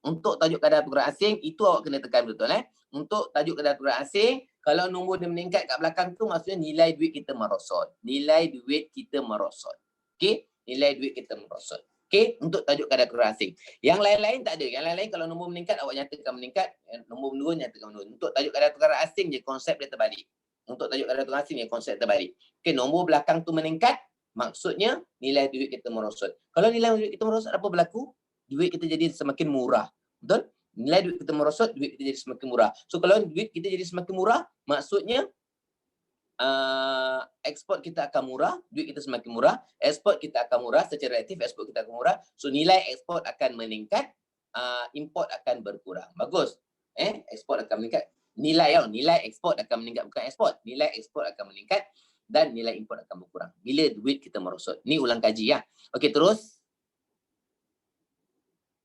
Untuk tajuk kadar tukar asing, itu awak kena tekan betul Untuk tajuk kadar tukar asing, kalau nombor dia meningkat kat belakang tu maksudnya nilai duit kita merosot. Nilai duit kita merosot. Okey? Nilai duit kita merosot. Okey? Untuk tajuk kadar tukar asing. Yang lain-lain tak ada. Yang lain-lain kalau nombor meningkat, awak nyatakan meningkat. Nombor menurun, nyatakan menurun. Untuk tajuk kadar tukar asing je konsep dia terbalik. Untuk tajuk kadar tukar asing je konsep terbalik. Okey, nombor belakang tu meningkat, maksudnya nilai duit kita merosot. Kalau nilai duit kita merosot, apa berlaku? Duit kita jadi semakin murah. Betul? Nilai duit kita merosot, duit kita jadi semakin murah. So kalau duit kita jadi semakin murah, maksudnya ekspor kita akan murah, duit kita semakin murah, ekspor kita akan murah, secara relatif ekspor kita akan murah. So nilai ekspor akan meningkat, import akan berkurang. Bagus. Ekspor akan meningkat. Nilai ekspor akan meningkat, bukan ekspor. Nilai ekspor akan meningkat dan nilai import akan berkurang bila duit kita merosot. Ni ulang kaji ya. Okey, terus.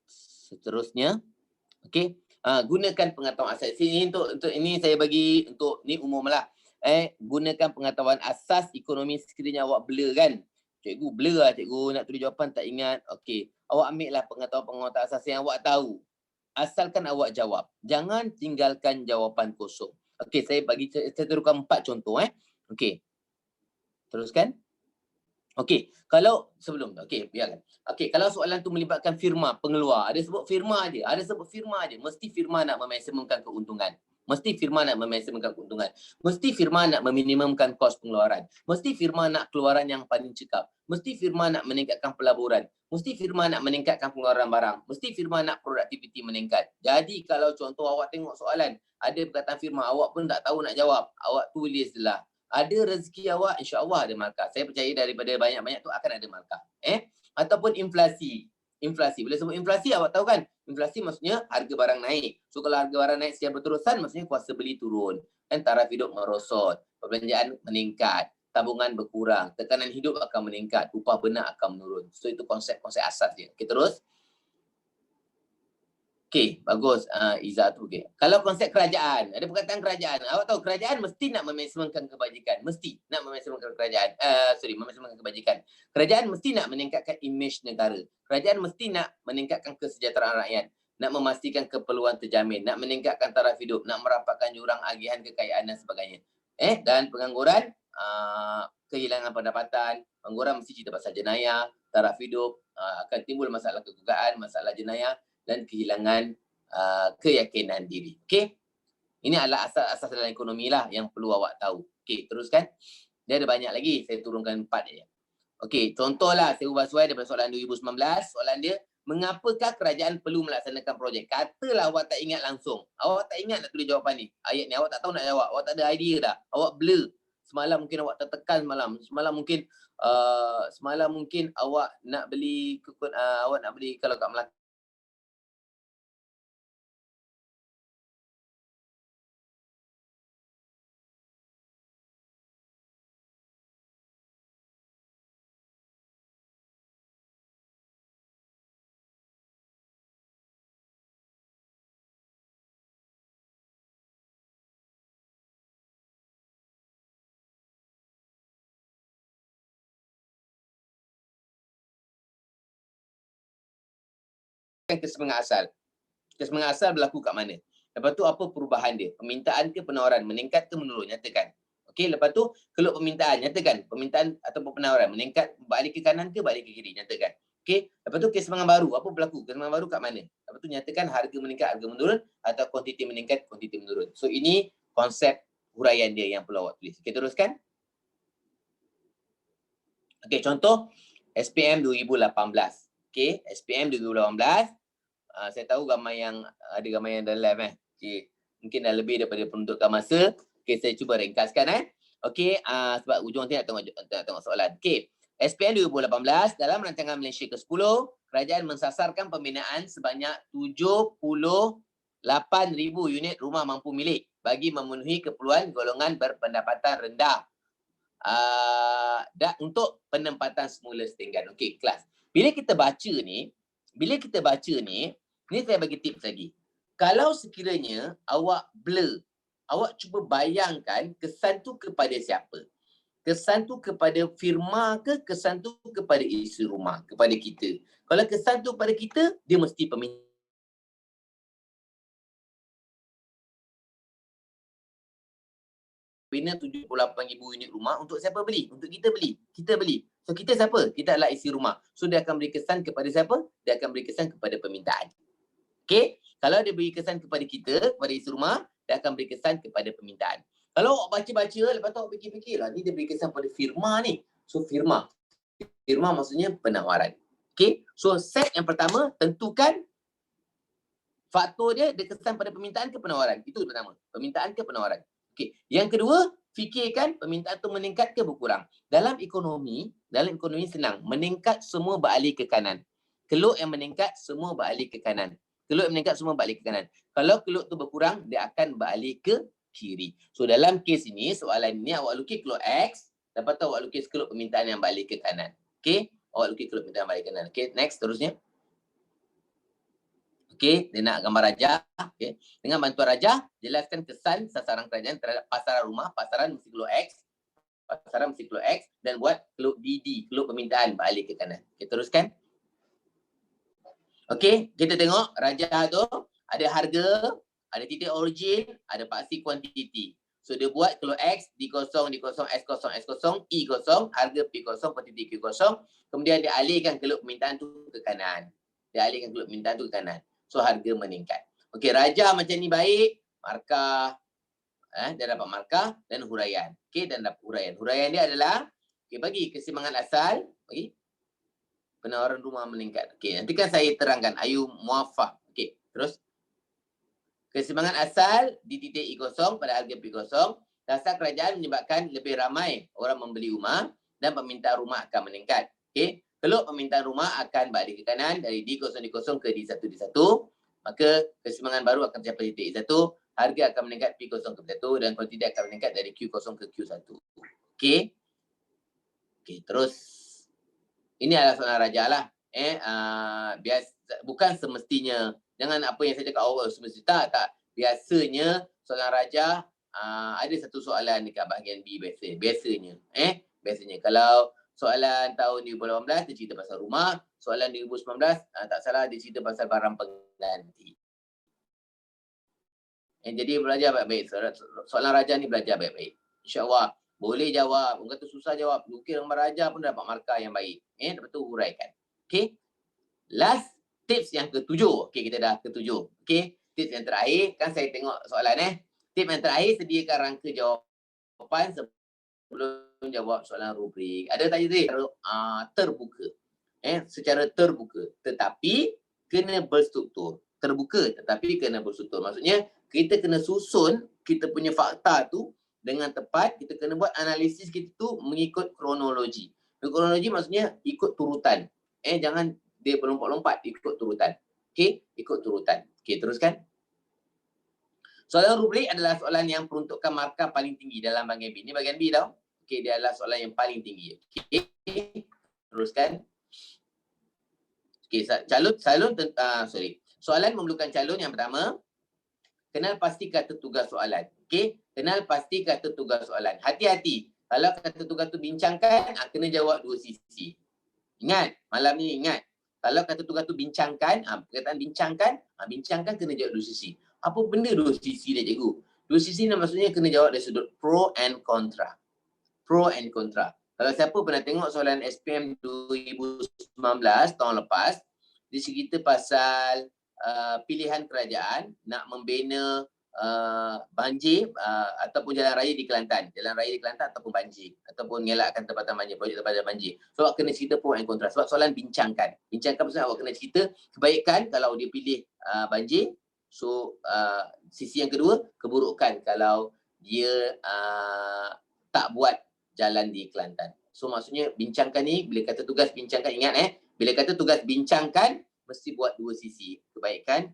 Seterusnya. Okey, gunakan pengetahuan asas. Ini untuk ini saya bagi untuk ni umum lah. Gunakan pengetahuan asas ekonomi sekiranya awak blur kan. Cikgu blur lah cikgu, nak tulis jawapan tak ingat. Okey, awak ambil lah pengetahuan asas yang awak tahu. Asalkan awak jawab. Jangan tinggalkan jawapan kosong. Okey, saya teruskan 4 contoh Okey. Teruskan. Okey, kalau sebelum biarkan. Okey, kalau soalan tu melibatkan firma pengeluar, ada sebut firma aja, mesti firma nak memaksimumkan keuntungan. Mesti firma nak meminimumkan kos pengeluaran. Mesti firma nak keluaran yang paling cekap. Mesti firma nak meningkatkan pelaburan. Mesti firma nak meningkatkan pengeluaran barang. Mesti firma nak produktiviti meningkat. Jadi kalau contoh awak tengok soalan, ada perkataan firma, awak pun tak tahu nak jawab, awak tulislah. Ada rezeki awak, insya-Allah ada markah. Saya percaya daripada banyak-banyak tu akan ada markah. Ataupun inflasi. Bila sebut inflasi, awak tahu kan? Inflasi maksudnya harga barang naik. So kalau harga barang naik secara berterusan, maksudnya kuasa beli turun. Dan taraf hidup merosot. Perbelanjaan meningkat. Tabungan berkurang. Tekanan hidup akan meningkat. Upah benar akan menurun. So itu konsep-konsep asas dia. Okey, terus. Okey, bagus. Izzah tu okey. Kalau konsep kerajaan, ada perkataan kerajaan. Awak tahu kerajaan mesti nak memaksimumkan kebajikan. Mesti nak memaksimumkan kerajaan. Memaksimumkan kebajikan. Kerajaan mesti nak meningkatkan imej negara. Kerajaan mesti nak meningkatkan kesejahteraan rakyat. Nak memastikan keperluan terjamin. Nak meningkatkan taraf hidup. Nak merapatkan jurang agihan kekayaan dan sebagainya. Dan pengangguran, kehilangan pendapatan. Pengangguran mesti cerita pasal jenayah, taraf hidup. Akan timbul masalah kegugaan, masalah jenayah. Dan kehilangan keyakinan diri. Okey? Ini adalah asas-asas dalam ekonomi lah yang perlu awak tahu. Okey, teruskan. Dia ada banyak lagi. Saya turunkan 4 saja. Okey, contohlah saya ubah suai daripada soalan 2019. Soalan dia, mengapakah kerajaan perlu melaksanakan projek? Katalah awak tak ingat langsung. Awak tak ingat nak tulis jawapan ni. Ayat ni awak tak tahu nak jawab. Awak tak ada idea dah. Awak blur. Semalam mungkin awak tertekan semalam. Semalam mungkin awak nak beli kalau kat Melaka. Kesemengat asal berlaku kat mana? Lepas tu apa perubahan dia? Permintaan ke penawaran? Meningkat ke menurun? Nyatakan. Okey, lepas tu keluk permintaan. Nyatakan. Permintaan ataupun penawaran meningkat balik ke kanan ke balik ke kiri? Nyatakan. Okey, lepas tu kesemengat baru. Apa berlaku? Kesemengat baru kat mana? Lepas tu nyatakan harga meningkat, harga menurun atau kuantiti meningkat, kuantiti menurun. So ini konsep huraian dia yang perlu awak tulis. Okey, teruskan. Okey, contoh SPM 2018. Okey, SPM 2018. Saya tahu ramai yang dah live Okay. Mungkin dah lebih daripada peruntukan masa. Okey, saya cuba ringkaskan Okey, sebab ujung nanti nak tengok soalan. Okey, SPM 2018 dalam rancangan Malaysia ke-10, kerajaan mensasarkan pembinaan sebanyak 78,000 unit rumah mampu milik bagi memenuhi keperluan golongan berpendapatan rendah. Dan untuk penempatan semula setinggan. Okey, kelas. Bila kita baca ni, ni saya bagi tips lagi. Kalau sekiranya awak blur, awak cuba bayangkan kesan tu kepada siapa? Kesan tu kepada firma ke kesan tu kepada isi rumah, kepada kita? Kalau kesan tu kepada kita, dia mesti peminta. Bina 78,000 unit rumah untuk siapa beli? Untuk kita beli. Kita beli. So kita siapa? Kita adalah isi rumah. So dia akan beri kesan kepada siapa? Dia akan beri kesan kepada permintaan. Okay? Kalau dia beri kesan kepada kita, kepada isi rumah, dia akan beri kesan kepada permintaan. Kalau awak baca-baca, lepas tu awak fikir-fikir lah, ni dia beri kesan pada firma ni. So firma. Firma maksudnya penawaran. Okay? So set yang pertama, tentukan faktor dia kesan pada permintaan ke penawaran. Itu pertama. Permintaan ke penawaran. Okay. Yang kedua, fikirkan permintaan tu meningkat ke berkurang. Dalam ekonomi senang. Meningkat semua beralih ke kanan. Keluk yang meningkat semua beralih ke kanan. Keluk yang meningkat semua beralih ke kanan. Kalau keluk tu berkurang, dia akan beralih ke kiri. So dalam kes ini, soalan ini awak lukis keluk X, lepas tu awak lukis keluk permintaan yang beralih ke kanan. Okay. Awak lukis keluk permintaan yang beralih ke kanan. Okay. Next, terusnya. Okey, dia nak gambar rajah. Okey. Dengan bantuan rajah, jelaskan kesan sasaran kerajaan terhadap pasaran rumah. Pasaran mesti keluk X. Pasaran mesti keluk X. Dan buat keluk DD, keluk permintaan beralih ke kanan. Okey, teruskan. Okey, kita tengok rajah tu ada harga, ada titik origin, ada paksi kuantiti. So dia buat keluk X, D0, D0, S0, S0, E0, harga P0 per titik Q0. Kemudian dia alihkan keluk permintaan tu ke kanan. Dia alihkan keluk permintaan tu ke kanan. So harga meningkat. Okey, rajah macam ni baik, markah, dia dapat markah dan huraian. Okey, dan dapat huraian. Huraian dia adalah, okey, bagi keseimbangan asal, bagi penawaran rumah meningkat. Okey, nanti kan saya terangkan, ayu muafak. Okey, terus. Keseimbangan asal di titik I0 pada harga P0, dasar kerajaan menyebabkan lebih ramai orang membeli rumah dan permintaan rumah akan meningkat. Okey. Kalau permintaan rumah akan balik ke kanan dari D0 ke D1, maka keseimbangan baru akan mencapai titik I1, harga akan meningkat P0 ke P1 dan kalau tidak akan meningkat dari Q0 ke Q1. Okey. Okey, terus. Ini adalah soalan rajah lah. Bukan semestinya, jangan apa yang saya cakap awal semestinya, tak. Biasanya soalan rajah ada satu soalan dekat bahagian B biasanya. Biasanya kalau soalan tahun 2018 dia cerita pasal rumah, soalan 2019 tak salah dia cerita pasal barang pengganti. Jadi belajar baik-baik. Soalan rajah ni belajar baik-baik. InsyaAllah boleh jawab. Orang kata susah jawab. Lukis gambar rajah pun dapat markah yang baik. Lepas tu huraikan. Okay. Last tips yang ketujuh. Okay, kita dah ketujuh. Okay. Tips yang terakhir. Kan saya tengok soalan Tips yang terakhir, sediakan rangka jawapan sebelum jawab soalan rubrik. Ada tanya tadi terbuka. Secara terbuka. Tetapi kena berstruktur. Terbuka tetapi kena berstruktur. Maksudnya kita kena susun kita punya fakta tu dengan tepat. Kita kena buat analisis kita tu mengikut kronologi. Kronologi maksudnya ikut turutan. Jangan dia berlompat-lompat, ikut turutan. Okey, ikut turutan. Okey, teruskan. Soalan rubrik adalah soalan yang peruntukan markah paling tinggi dalam bahagian B. Ini bahagian B tau. Okey, dia adalah soalan yang paling tinggi. Okey, teruskan. Okey, soalan memerlukan calon yang pertama. Kenal pasti kata tugas soalan. Okey, kenal pasti kata tugas soalan. Hati-hati. Kalau kata tugas tu bincangkan, kena jawab dua sisi. Ingat, malam ni ingat. Kalau kata tugas tu bincangkan, perkataan bincangkan kena jawab dua sisi. Apa benda dua sisi dia cikgu? Dua sisi ni maksudnya kena jawab dari sudut pro and contra. Pro and contra. Kalau siapa pernah tengok soalan SPM 2019 tahun lepas, dia cerita pasal pilihan kerajaan nak membina banjir ataupun jalan raya di Kelantan. Jalan raya di Kelantan ataupun banjir. Ataupun mengelakkan tempatan banjir, projek tempatan banjir. So awak kena cerita pro and contra. Sebab soalan bincangkan. Bincangkan maksudnya awak kena cerita kebaikan kalau dia pilih banjir. So sisi yang kedua, keburukan kalau dia tak buat jalan di Kelantan. So maksudnya bincangkan ni, bila kata tugas bincangkan, ingat bila kata tugas bincangkan, mesti buat dua sisi, kebaikan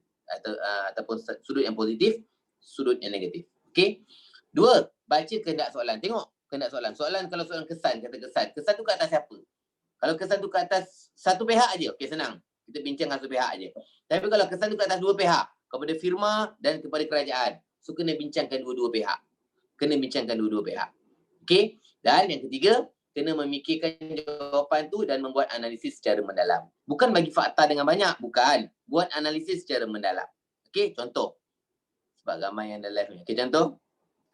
ataupun sudut yang positif, sudut yang negatif. Okey. Dua, baca kehendak soalan. Tengok kehendak soalan. Soalan kalau soalan kesan, kata kesan. Kesan tu kat atas siapa? Kalau kesan tu ke atas satu pihak aja, okey senang. Kita bincang satu pihak aja. Tapi kalau kesan tu ke atas dua pihak, kepada firma dan kepada kerajaan, so kena bincangkan dua-dua pihak. Kena bincangkan dua-dua pihak. Okey? Dan yang ketiga, kena memikirkan jawapan tu dan membuat analisis secara mendalam. Bukan bagi fakta dengan banyak, bukan. Buat analisis secara mendalam. Okey, contoh. Sebab ramai yang dah live ni. Okey, contoh.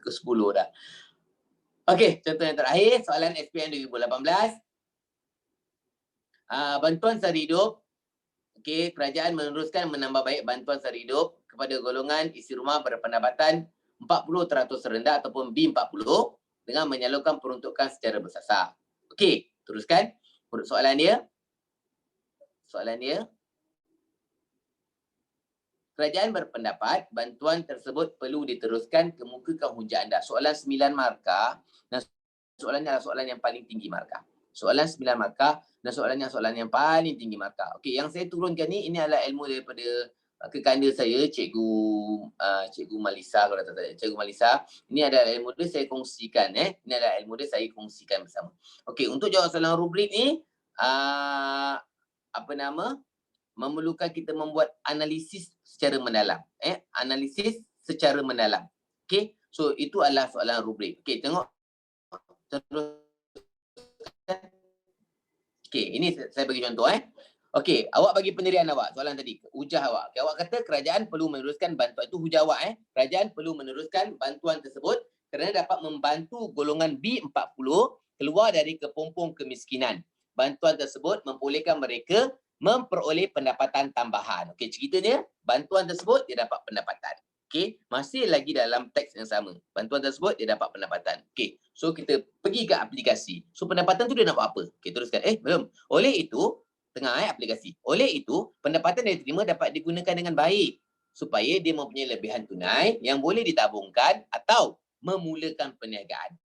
Ke 10 dah. Okey, contoh yang terakhir, soalan SPM 2018. Bantuan sehari hidup. Okey, kerajaan meneruskan menambah baik bantuan sehari hidup kepada golongan isi rumah berpendapatan 40% terendah ataupun B40 dengan menyalurkan peruntukan secara bersasar. Okey, teruskan. Soalan dia. Kerajaan berpendapat bantuan tersebut perlu diteruskan, kemukakan hujah anda. Soalan 9 markah dan soalannya adalah soalan yang paling tinggi markah. Soalan 9 markah dan soalannya soalan yang paling tinggi markah. Okey, yang saya turunkan ni, ini adalah ilmu daripada kekanda saya, Cikgu Malisa, kalau tak tahu, Cikgu Malisa. Ini adalah ilmu dia saya kongsikan. Ini adalah ilmu dia saya kongsikan bersama. Okey, untuk jawab soalan rubrik ni, memerlukan kita membuat analisis secara mendalam. Analisis secara mendalam. Okey, so itu adalah soalan rubrik. Okey, tengok. Okey, ini saya bagi contoh. Okey, awak bagi pendirian awak, soalan tadi, hujah awak. Okay, awak kata kerajaan perlu meneruskan bantuan, itu hujah awak. Kerajaan perlu meneruskan bantuan tersebut kerana dapat membantu golongan B40 keluar dari kepompong kemiskinan. Bantuan tersebut membolehkan mereka memperoleh pendapatan tambahan. Okey, ceritanya bantuan tersebut dia dapat pendapatan. Okey, masih lagi dalam teks yang sama. Bantuan tersebut dia dapat pendapatan. Okey, so kita pergi ke aplikasi. So pendapatan tu dia nak buat apa? Okey, teruskan. Belum. Oleh itu, tengah aplikasi. Oleh itu, pendapatan yang diterima dapat digunakan dengan baik supaya dia mempunyai lebihan tunai yang boleh ditabungkan atau memulakan perniagaan.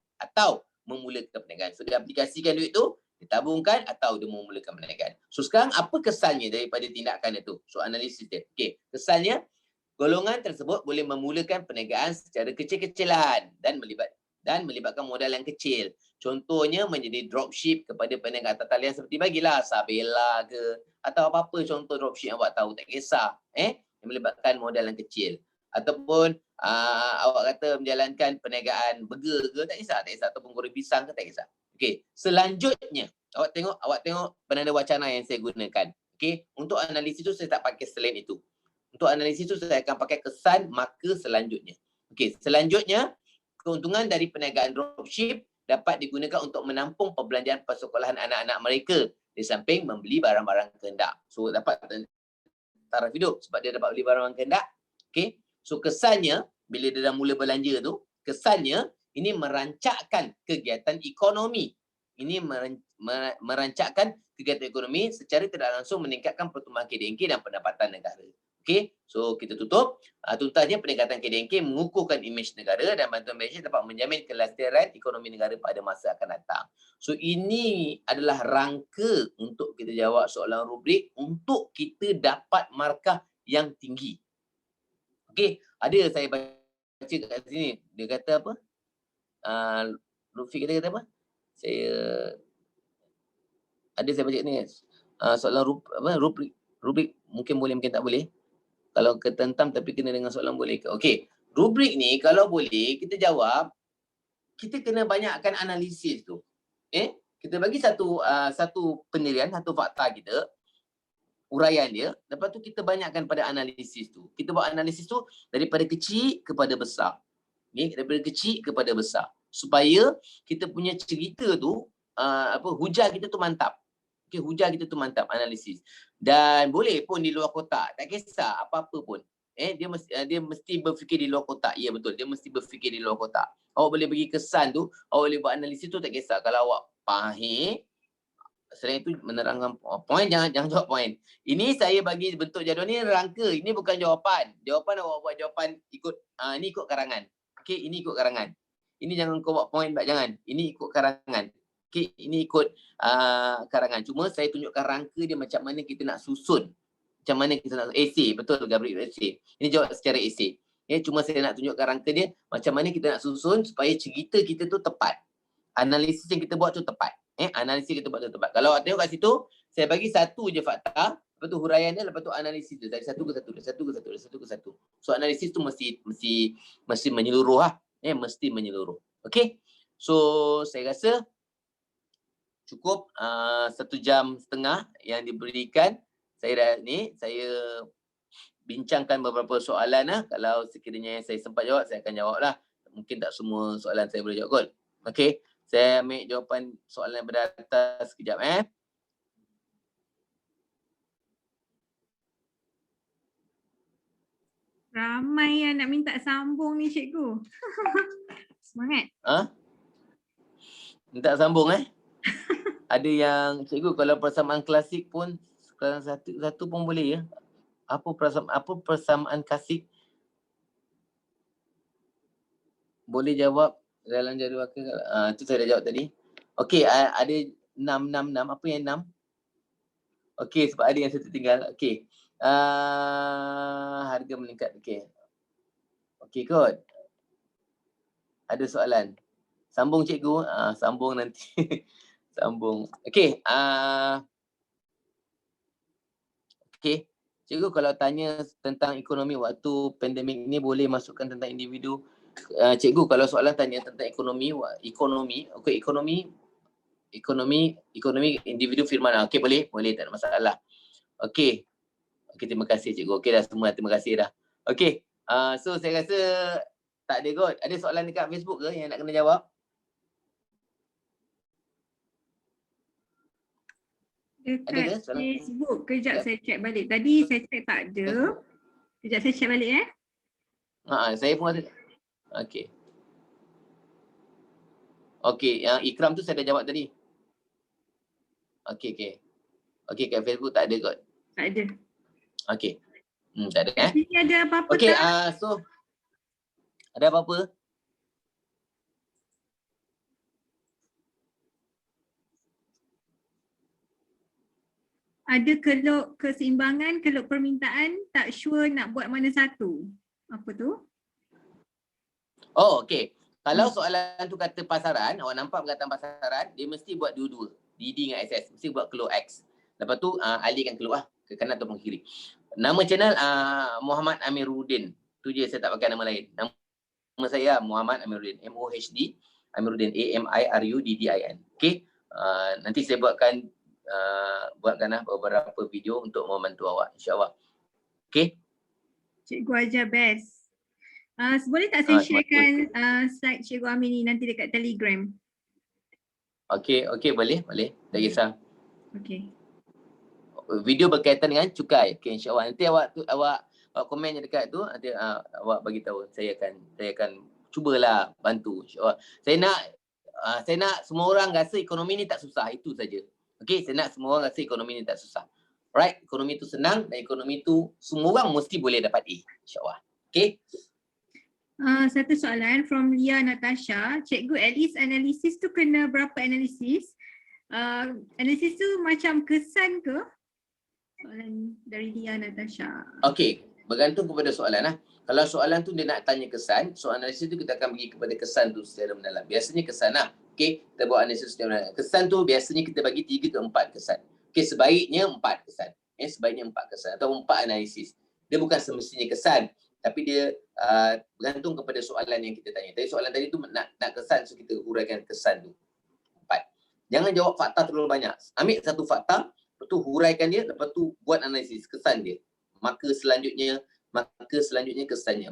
So dia aplikasikan duit tu, ditabungkan atau dia memulakan perniagaan. So sekarang apa kesannya daripada tindakan itu? So analisis dia. Okey, kesannya golongan tersebut boleh memulakan perniagaan secara kecil-kecilan dan melibatkan modal yang kecil. Contohnya menjadi dropship kepada peniaga atas talian seperti bagilah Sabela ke atau apa-apa contoh dropship yang awak tahu, tak kisah. Yang melibatkan modal yang kecil. Ataupun awak kata menjalankan perniagaan burger ke, tak kisah. Ataupun goreng pisang ke, tak kisah. Okey, selanjutnya awak tengok penanda wacana yang saya gunakan. Okey, untuk analisis tu saya tak pakai selain itu. Untuk analisis tu saya akan pakai kesan maka selanjutnya. Okey, selanjutnya keuntungan dari perniagaan dropship dapat digunakan untuk menampung perbelanjaan persekolahan anak-anak mereka di samping membeli barang-barang kehendak. So dapat taraf hidup sebab dia dapat beli barang-barang kehendak. Okey, so kesannya bila dia dah mula belanja tu, kesannya ini merancakkan kegiatan ekonomi. Ini merancakkan kegiatan ekonomi secara tidak langsung meningkatkan pertumbuhan KDNK dan pendapatan negara. Okey, so kita tutup. Tuntasnya peningkatan KDNK mengukuhkan imej negara dan bantuan Malaysia dapat menjamin kelestarian ekonomi negara pada masa akan datang. So ini adalah rangka untuk kita jawab soalan rubrik untuk kita dapat markah yang tinggi. Okey, ada saya baca kat sini. Dia kata apa? Lutfi kata apa? Saya baca ni. Soalan rubrik mungkin boleh, mungkin tak boleh. Kalau ketentam tapi kena dengan soalan boleh ke? Okey, rubrik ni kalau boleh kita jawab, kita kena banyakkan analisis tu. Kita bagi satu pendirian, satu fakta kita, uraian dia, lepas tu kita banyakkan pada analisis tu. Kita buat analisis tu daripada kecil kepada besar. Daripada kecil kepada besar. Supaya kita punya cerita tu, hujah kita tu mantap. Okey, hujah kita tu mantap, analisis. Dan boleh pun di luar kotak, tak kisah apa-apa pun. Dia mesti berfikir di luar kotak. Ya betul, dia mesti berfikir di luar kotak. Awak boleh bagi kesan tu, awak boleh buat analisis tu, tak kisah. Kalau awak faham, selain itu menerangkan poin, jangan jawab poin. Ini saya bagi bentuk jadual ni rangka, ini bukan jawapan. Jawapan awak buat jawapan ikut, ini ikut karangan. Okey, ini ikut karangan. Ini jangan kau buat poin, jangan. Ini ikut karangan. Okey, ini ikut karangan. Cuma saya tunjukkan rangka dia macam mana kita nak susun. Macam mana kita nak esei, betul Gabriel, esei. Ini jawab secara esei. Cuma saya nak tunjukkan rangka dia macam mana kita nak susun supaya cerita kita tu tepat. Analisis yang kita buat tu tepat. Analisis kita buat tepat. Kalau tengok kat situ, saya bagi satu je fakta, lepas tu huraian dia, lepas tu analisis dia dari satu ke satu. So analisis tu mesti menyeluruh lah. Mesti menyeluruh. Okay. So saya rasa cukup 1 jam setengah yang diberikan. Saya bincangkan beberapa soalan lah. Kalau sekiranya saya sempat jawab, saya akan jawab lah. Mungkin tak semua soalan saya boleh jawab kot. Okay. Saya ambil jawapan soalan yang berada atas sekejap. Ramai yang nak minta sambung ni cikgu. Semangat. Minta sambung Ada yang cikgu kalau persamaan klasik pun kelas satu pun boleh ya. Apa persamaan klasik? Boleh jawab dalam jadual ke? Itu saya dah jawab tadi. Okey, ada 666. Apa yang 6? Okey, sebab ada yang saya tertinggal. Okey. Harga meningkat. Okey. Okey kot. Ada soalan. Sambung cikgu. Sambung nanti. Sambung. Okey. Okey. Cikgu kalau tanya tentang ekonomi waktu pandemik ni boleh masukkan tentang individu. Cikgu kalau soalan tanya tentang ekonomi individu firman. Okey boleh tak ada masalah. Okey. Terima kasih cikgu. Okey dah semua, terima kasih dah. Okey. So saya rasa tak ada kot. Ada soalan dekat Facebook ke yang nak kena jawab? Dekat Facebook, kejap saya check balik. Tadi saya check tak ada. Kejap saya check balik Saya pun ada. Okey. Okey, yang Ikram tu saya dah jawab tadi. Okey. Okey, kat Facebook tak ada kot. Tak ada. Okey. Tak ada Ini ada apa-apa Okey, tak? so ada apa-apa? Ada keluk keseimbangan, keluk permintaan, tak sure nak buat mana satu. Apa tu? Oh, okey. Kalau soalan tu kata pasaran, awak nampak perkataan pasaran, dia mesti buat dua-dua. DD dengan SS. Mesti buat keluk X. Lepas tu, alihkan keluk ke kanan ataupun kiri. Nama channel Muhammad Amiruddin. Tu je, saya tak pakai nama lain. Nama saya Muhammad Amiruddin. MOHD. Amiruddin. AMIRUDDIN. Okey. Nanti saya buatkan beberapa video untuk membantu awak. InsyaAllah. Okey. Cikgu ajar best. Boleh tak saya sharekan slide Cikgu Amin ni nanti dekat Telegram? Okey, boleh. Tak kisah. Okey. Video berkaitan dengan cukai. Okey, insya-Allah. Nanti awak komen yang dekat tu, nanti awak bagi tahu. Saya akan cubalah bantu insya-Allah. Saya nak semua orang rasa ekonomi ni tak susah, itu saja. Okey, saya nak semua orang rasa ekonomi ni tak susah. Right? Ekonomi tu senang dan ekonomi tu semua orang mesti boleh dapat A, insya-Allah. Okey. Satu soalan from Lia Natasha. Cikgu, at least analisis tu kena berapa analisis? Analisis tu macam kesan ke? Soalan dari Lia Natasha. Okey, bergantung kepada soalan lah. Kalau soalan tu dia nak tanya kesan, so analisis tu kita akan pergi kepada kesan tu secara mendalam. Biasanya kesan lah. Okey, kita buat analisis secara mendalam. Kesan tu biasanya kita bagi 3 ke 4 kesan. Okey, sebaiknya 4 kesan. Sebaiknya 4 kesan atau 4 analisis. Dia bukan semestinya kesan. Tapi dia bergantung kepada soalan yang kita tanya. Tadi soalan tadi tu nak kesan, so kita huraikan kesan tu. 4. Jangan jawab fakta terlalu banyak. Ambil satu fakta, lepas tu huraikan dia, lepas tu buat analisis kesan dia. Maka selanjutnya kesannya.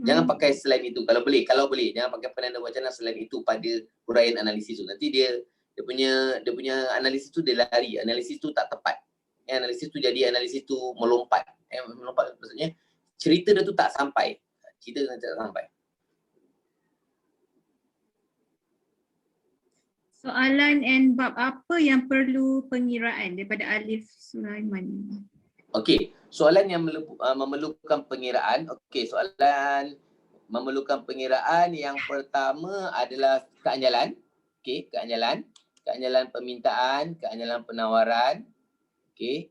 Jangan pakai selain itu kalau boleh. Jangan pakai penanda wacana selain itu pada huraian analisis tu. Nanti dia punya analisis tu dia lari. Analisis tu tak tepat. Analisis tu jadi analisis tu melompat. Melompat maksudnya cerita dia tu tak sampai. Soalan and bab apa yang perlu pengiraan daripada Alif Sulaiman? Okey, soalan yang memerlukan pengiraan. Okey, soalan memerlukan pengiraan yang pertama adalah keanjalan. Okey, keanjalan permintaan, keanjalan penawaran. Okey.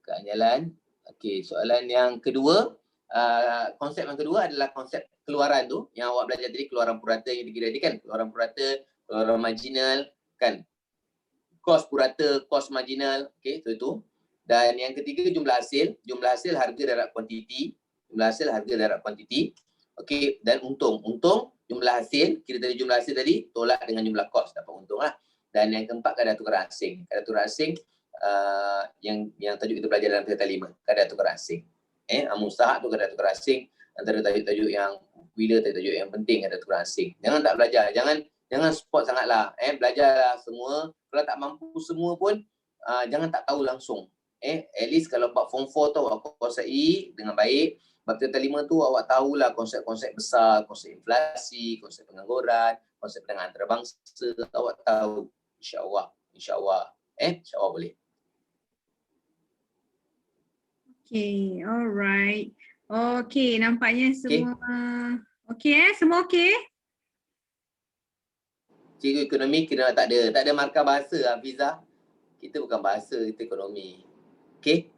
Keanjalan. Okey, soalan yang kedua, konsep yang kedua adalah konsep keluaran tu yang awak belajar tadi, keluaran purata yang dikira kan. Keluaran purata orang marginal kan. Kos purata, kos marginal, okey, itu. Dan yang ketiga jumlah hasil harga darab kuantiti, okey, dan untung jumlah hasil, kita tadi jumlah hasil tadi tolak dengan jumlah kos dapat untung lah. Dan yang keempat kadar tukar asing yang tajuk kita belajar dalam tingkatan 5, kadar tukar asing. Mustahak tu kadar tukar asing, antara tajuk-tajuk yang bila tajuk yang penting kadar tukar asing. Jangan tak belajar, jangan support sangatlah. Belajarlah semua. Kalau tak mampu semua pun jangan tak tahu langsung. At least kalau bab form 4 tu awak kuasai dengan baik, bab tingkatan 5 tu awak tahulah konsep-konsep besar, konsep inflasi, konsep pengangguran, konsep perdagangan antarabangsa, awak tahu. InsyaAllah boleh. Okay, alright. Okay, nampaknya semua okay, semua okay? Cikgu ekonomi kena tak ada markah bahasa Hafizah. Kita bukan bahasa, kita ekonomi. Okay?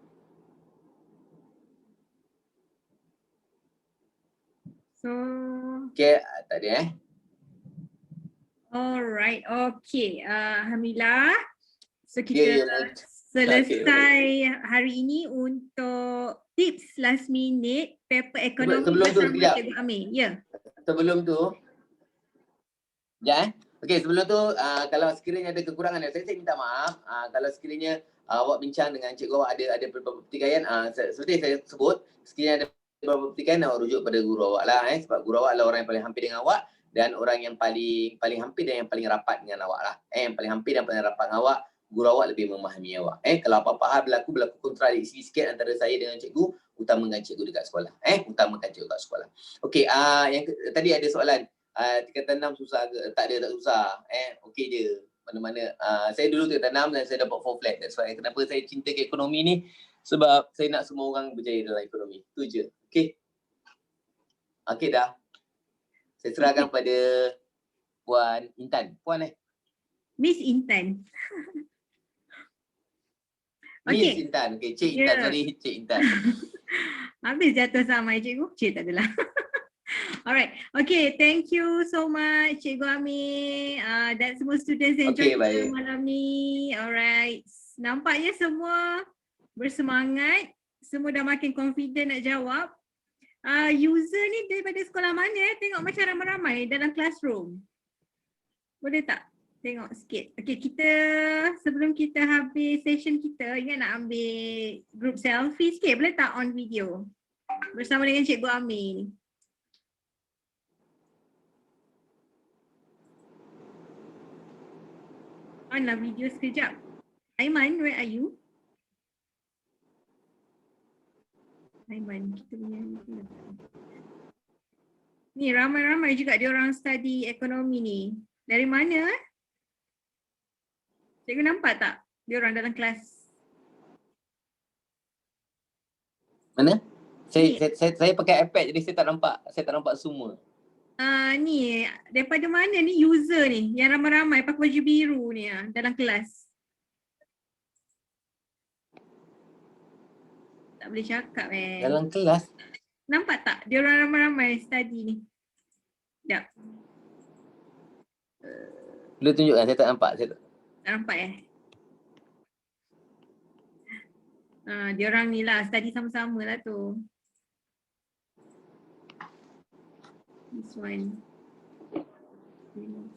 So okay, tak ada alright, okay. Alhamdulillah. So kita selesai hari ini untuk tips last minute paper ekonomi bersama Cikgu Amir. Ya. Sebelum tu, okey, sebelum tu kalau sekiranya ada kekurangan, saya minta maaf. Kalau sekiranya awak bincang dengan cikgu awak ada beberapa pertikaian, seperti saya sebut, sekiranya ada beberapa pertikaian, awak rujuk pada guru awak lah. Sebab guru awak adalah orang yang paling hampir dengan awak dan orang yang paling hampir dan yang paling rapat dengan awak lah. Yang paling hampir dan paling rapat dengan awak, guru awak lebih memahami awak. Kalau apa-apa hal berlaku kontradiksi sikit antara saya dengan cikgu, utamakan cikgu dekat sekolah. Okey, yang tadi ada soalan. Tingkatan 6 susah ke? Tak susah. Okey je. Mana-mana. Saya dulu tingkatan 6 dan saya dapat 4 flat. That's why kenapa saya cinta ke ekonomi ni. Sebab saya nak semua orang berjaya dalam ekonomi. Tu je. Okey. Okey dah. Saya serahkan pada Puan Intan. Miss Intan. Miss Intan. Okey, Cik Intan. Sorry, Cik Intan. Habis jatuh sama cikgu. Cik tak adalah. Alright, okay, thank you so much Cikgu Amir dan semua students yang join kita malam ni. Alright, nampaknya semua bersemangat, semua dah makin confident nak jawab. User ni daripada sekolah mana? Tengok macam ramai-ramai dalam classroom. Boleh tak tengok sikit? Okay, kita sebelum kita habis session kita, ingat nak ambil group selfie sikit. Boleh tak on video? Bersama dengan Cikgu Amir. On lah video sekejap. Aiman, where are you? Aiman, kita punya ni ramai-ramai juga dia orang study ekonomi ni. Dari mana? Cikgu nampak tak dia orang dalam kelas? Mana? Saya pakai iPad jadi saya tak nampak semua. Ni daripada mana ni user ni yang ramai-ramai pakai baju biru ni dalam kelas? Tak boleh cakap Dalam kelas? Nampak tak dia orang ramai-ramai study ni? Sekejap. Boleh tunjukkan, saya tak nampak. Tak nampak dia orang ni lah study sama-sama lah tu. This one.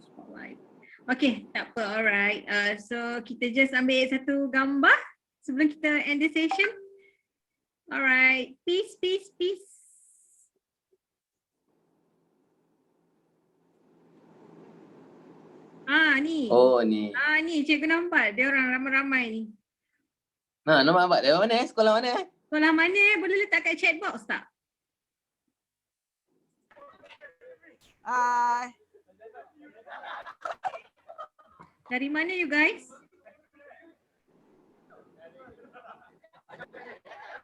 Spotlight. Okay, tak apa. Alright. So kita just ambil satu gambar sebelum kita end the session. Alright. Peace. Ni. Oh, ni. Ni cikgu nampak. Dia orang ramai-ramai ni. Nampak dia mana? Sekolah mana? Sekolah mana? Boleh letak kat chat box tak? Hai. Dari mana you guys?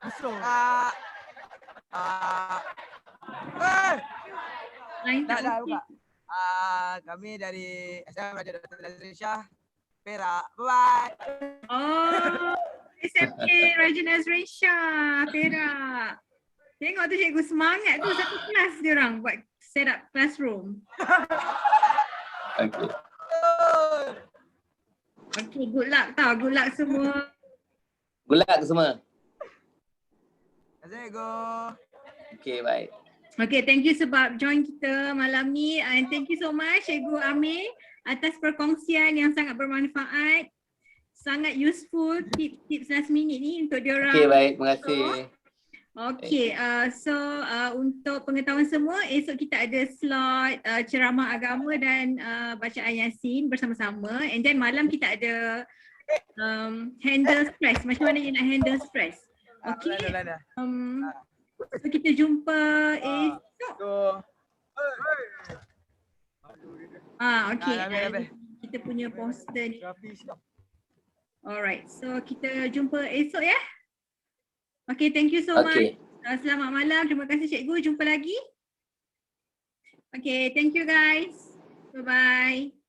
Buka. Kami dari SMA Raja Dr. Nazrin Shah, Perak. Bye-bye. Oh, SMK Raja Nazrin Shah, Perak. Tengok tu cikgu semangat tu satu kelas dia orang buat set up classroom. Okay. Okay, good luck tau. Good luck semua. Good luck semua. Terima kasih, Go. Okay, baik. Okay, thank you sebab join kita malam ni and thank you so much Cikgu Amir atas perkongsian yang sangat bermanfaat. Sangat useful tips last minute ni untuk diorang. Okay, baik. Terima kasih. Okay, so untuk pengetahuan semua, esok kita ada slot ceramah agama dan bacaan Yasin bersama-sama, and then malam kita ada handle stress. Macam mana you nak handle stress? Okay, so kita jumpa esok. Okay, kita punya poster ni. Alright, so kita jumpa esok ya. Okay, thank you so much. Selamat malam. Terima kasih cikgu. Jumpa lagi. Okay, thank you guys. Bye-bye.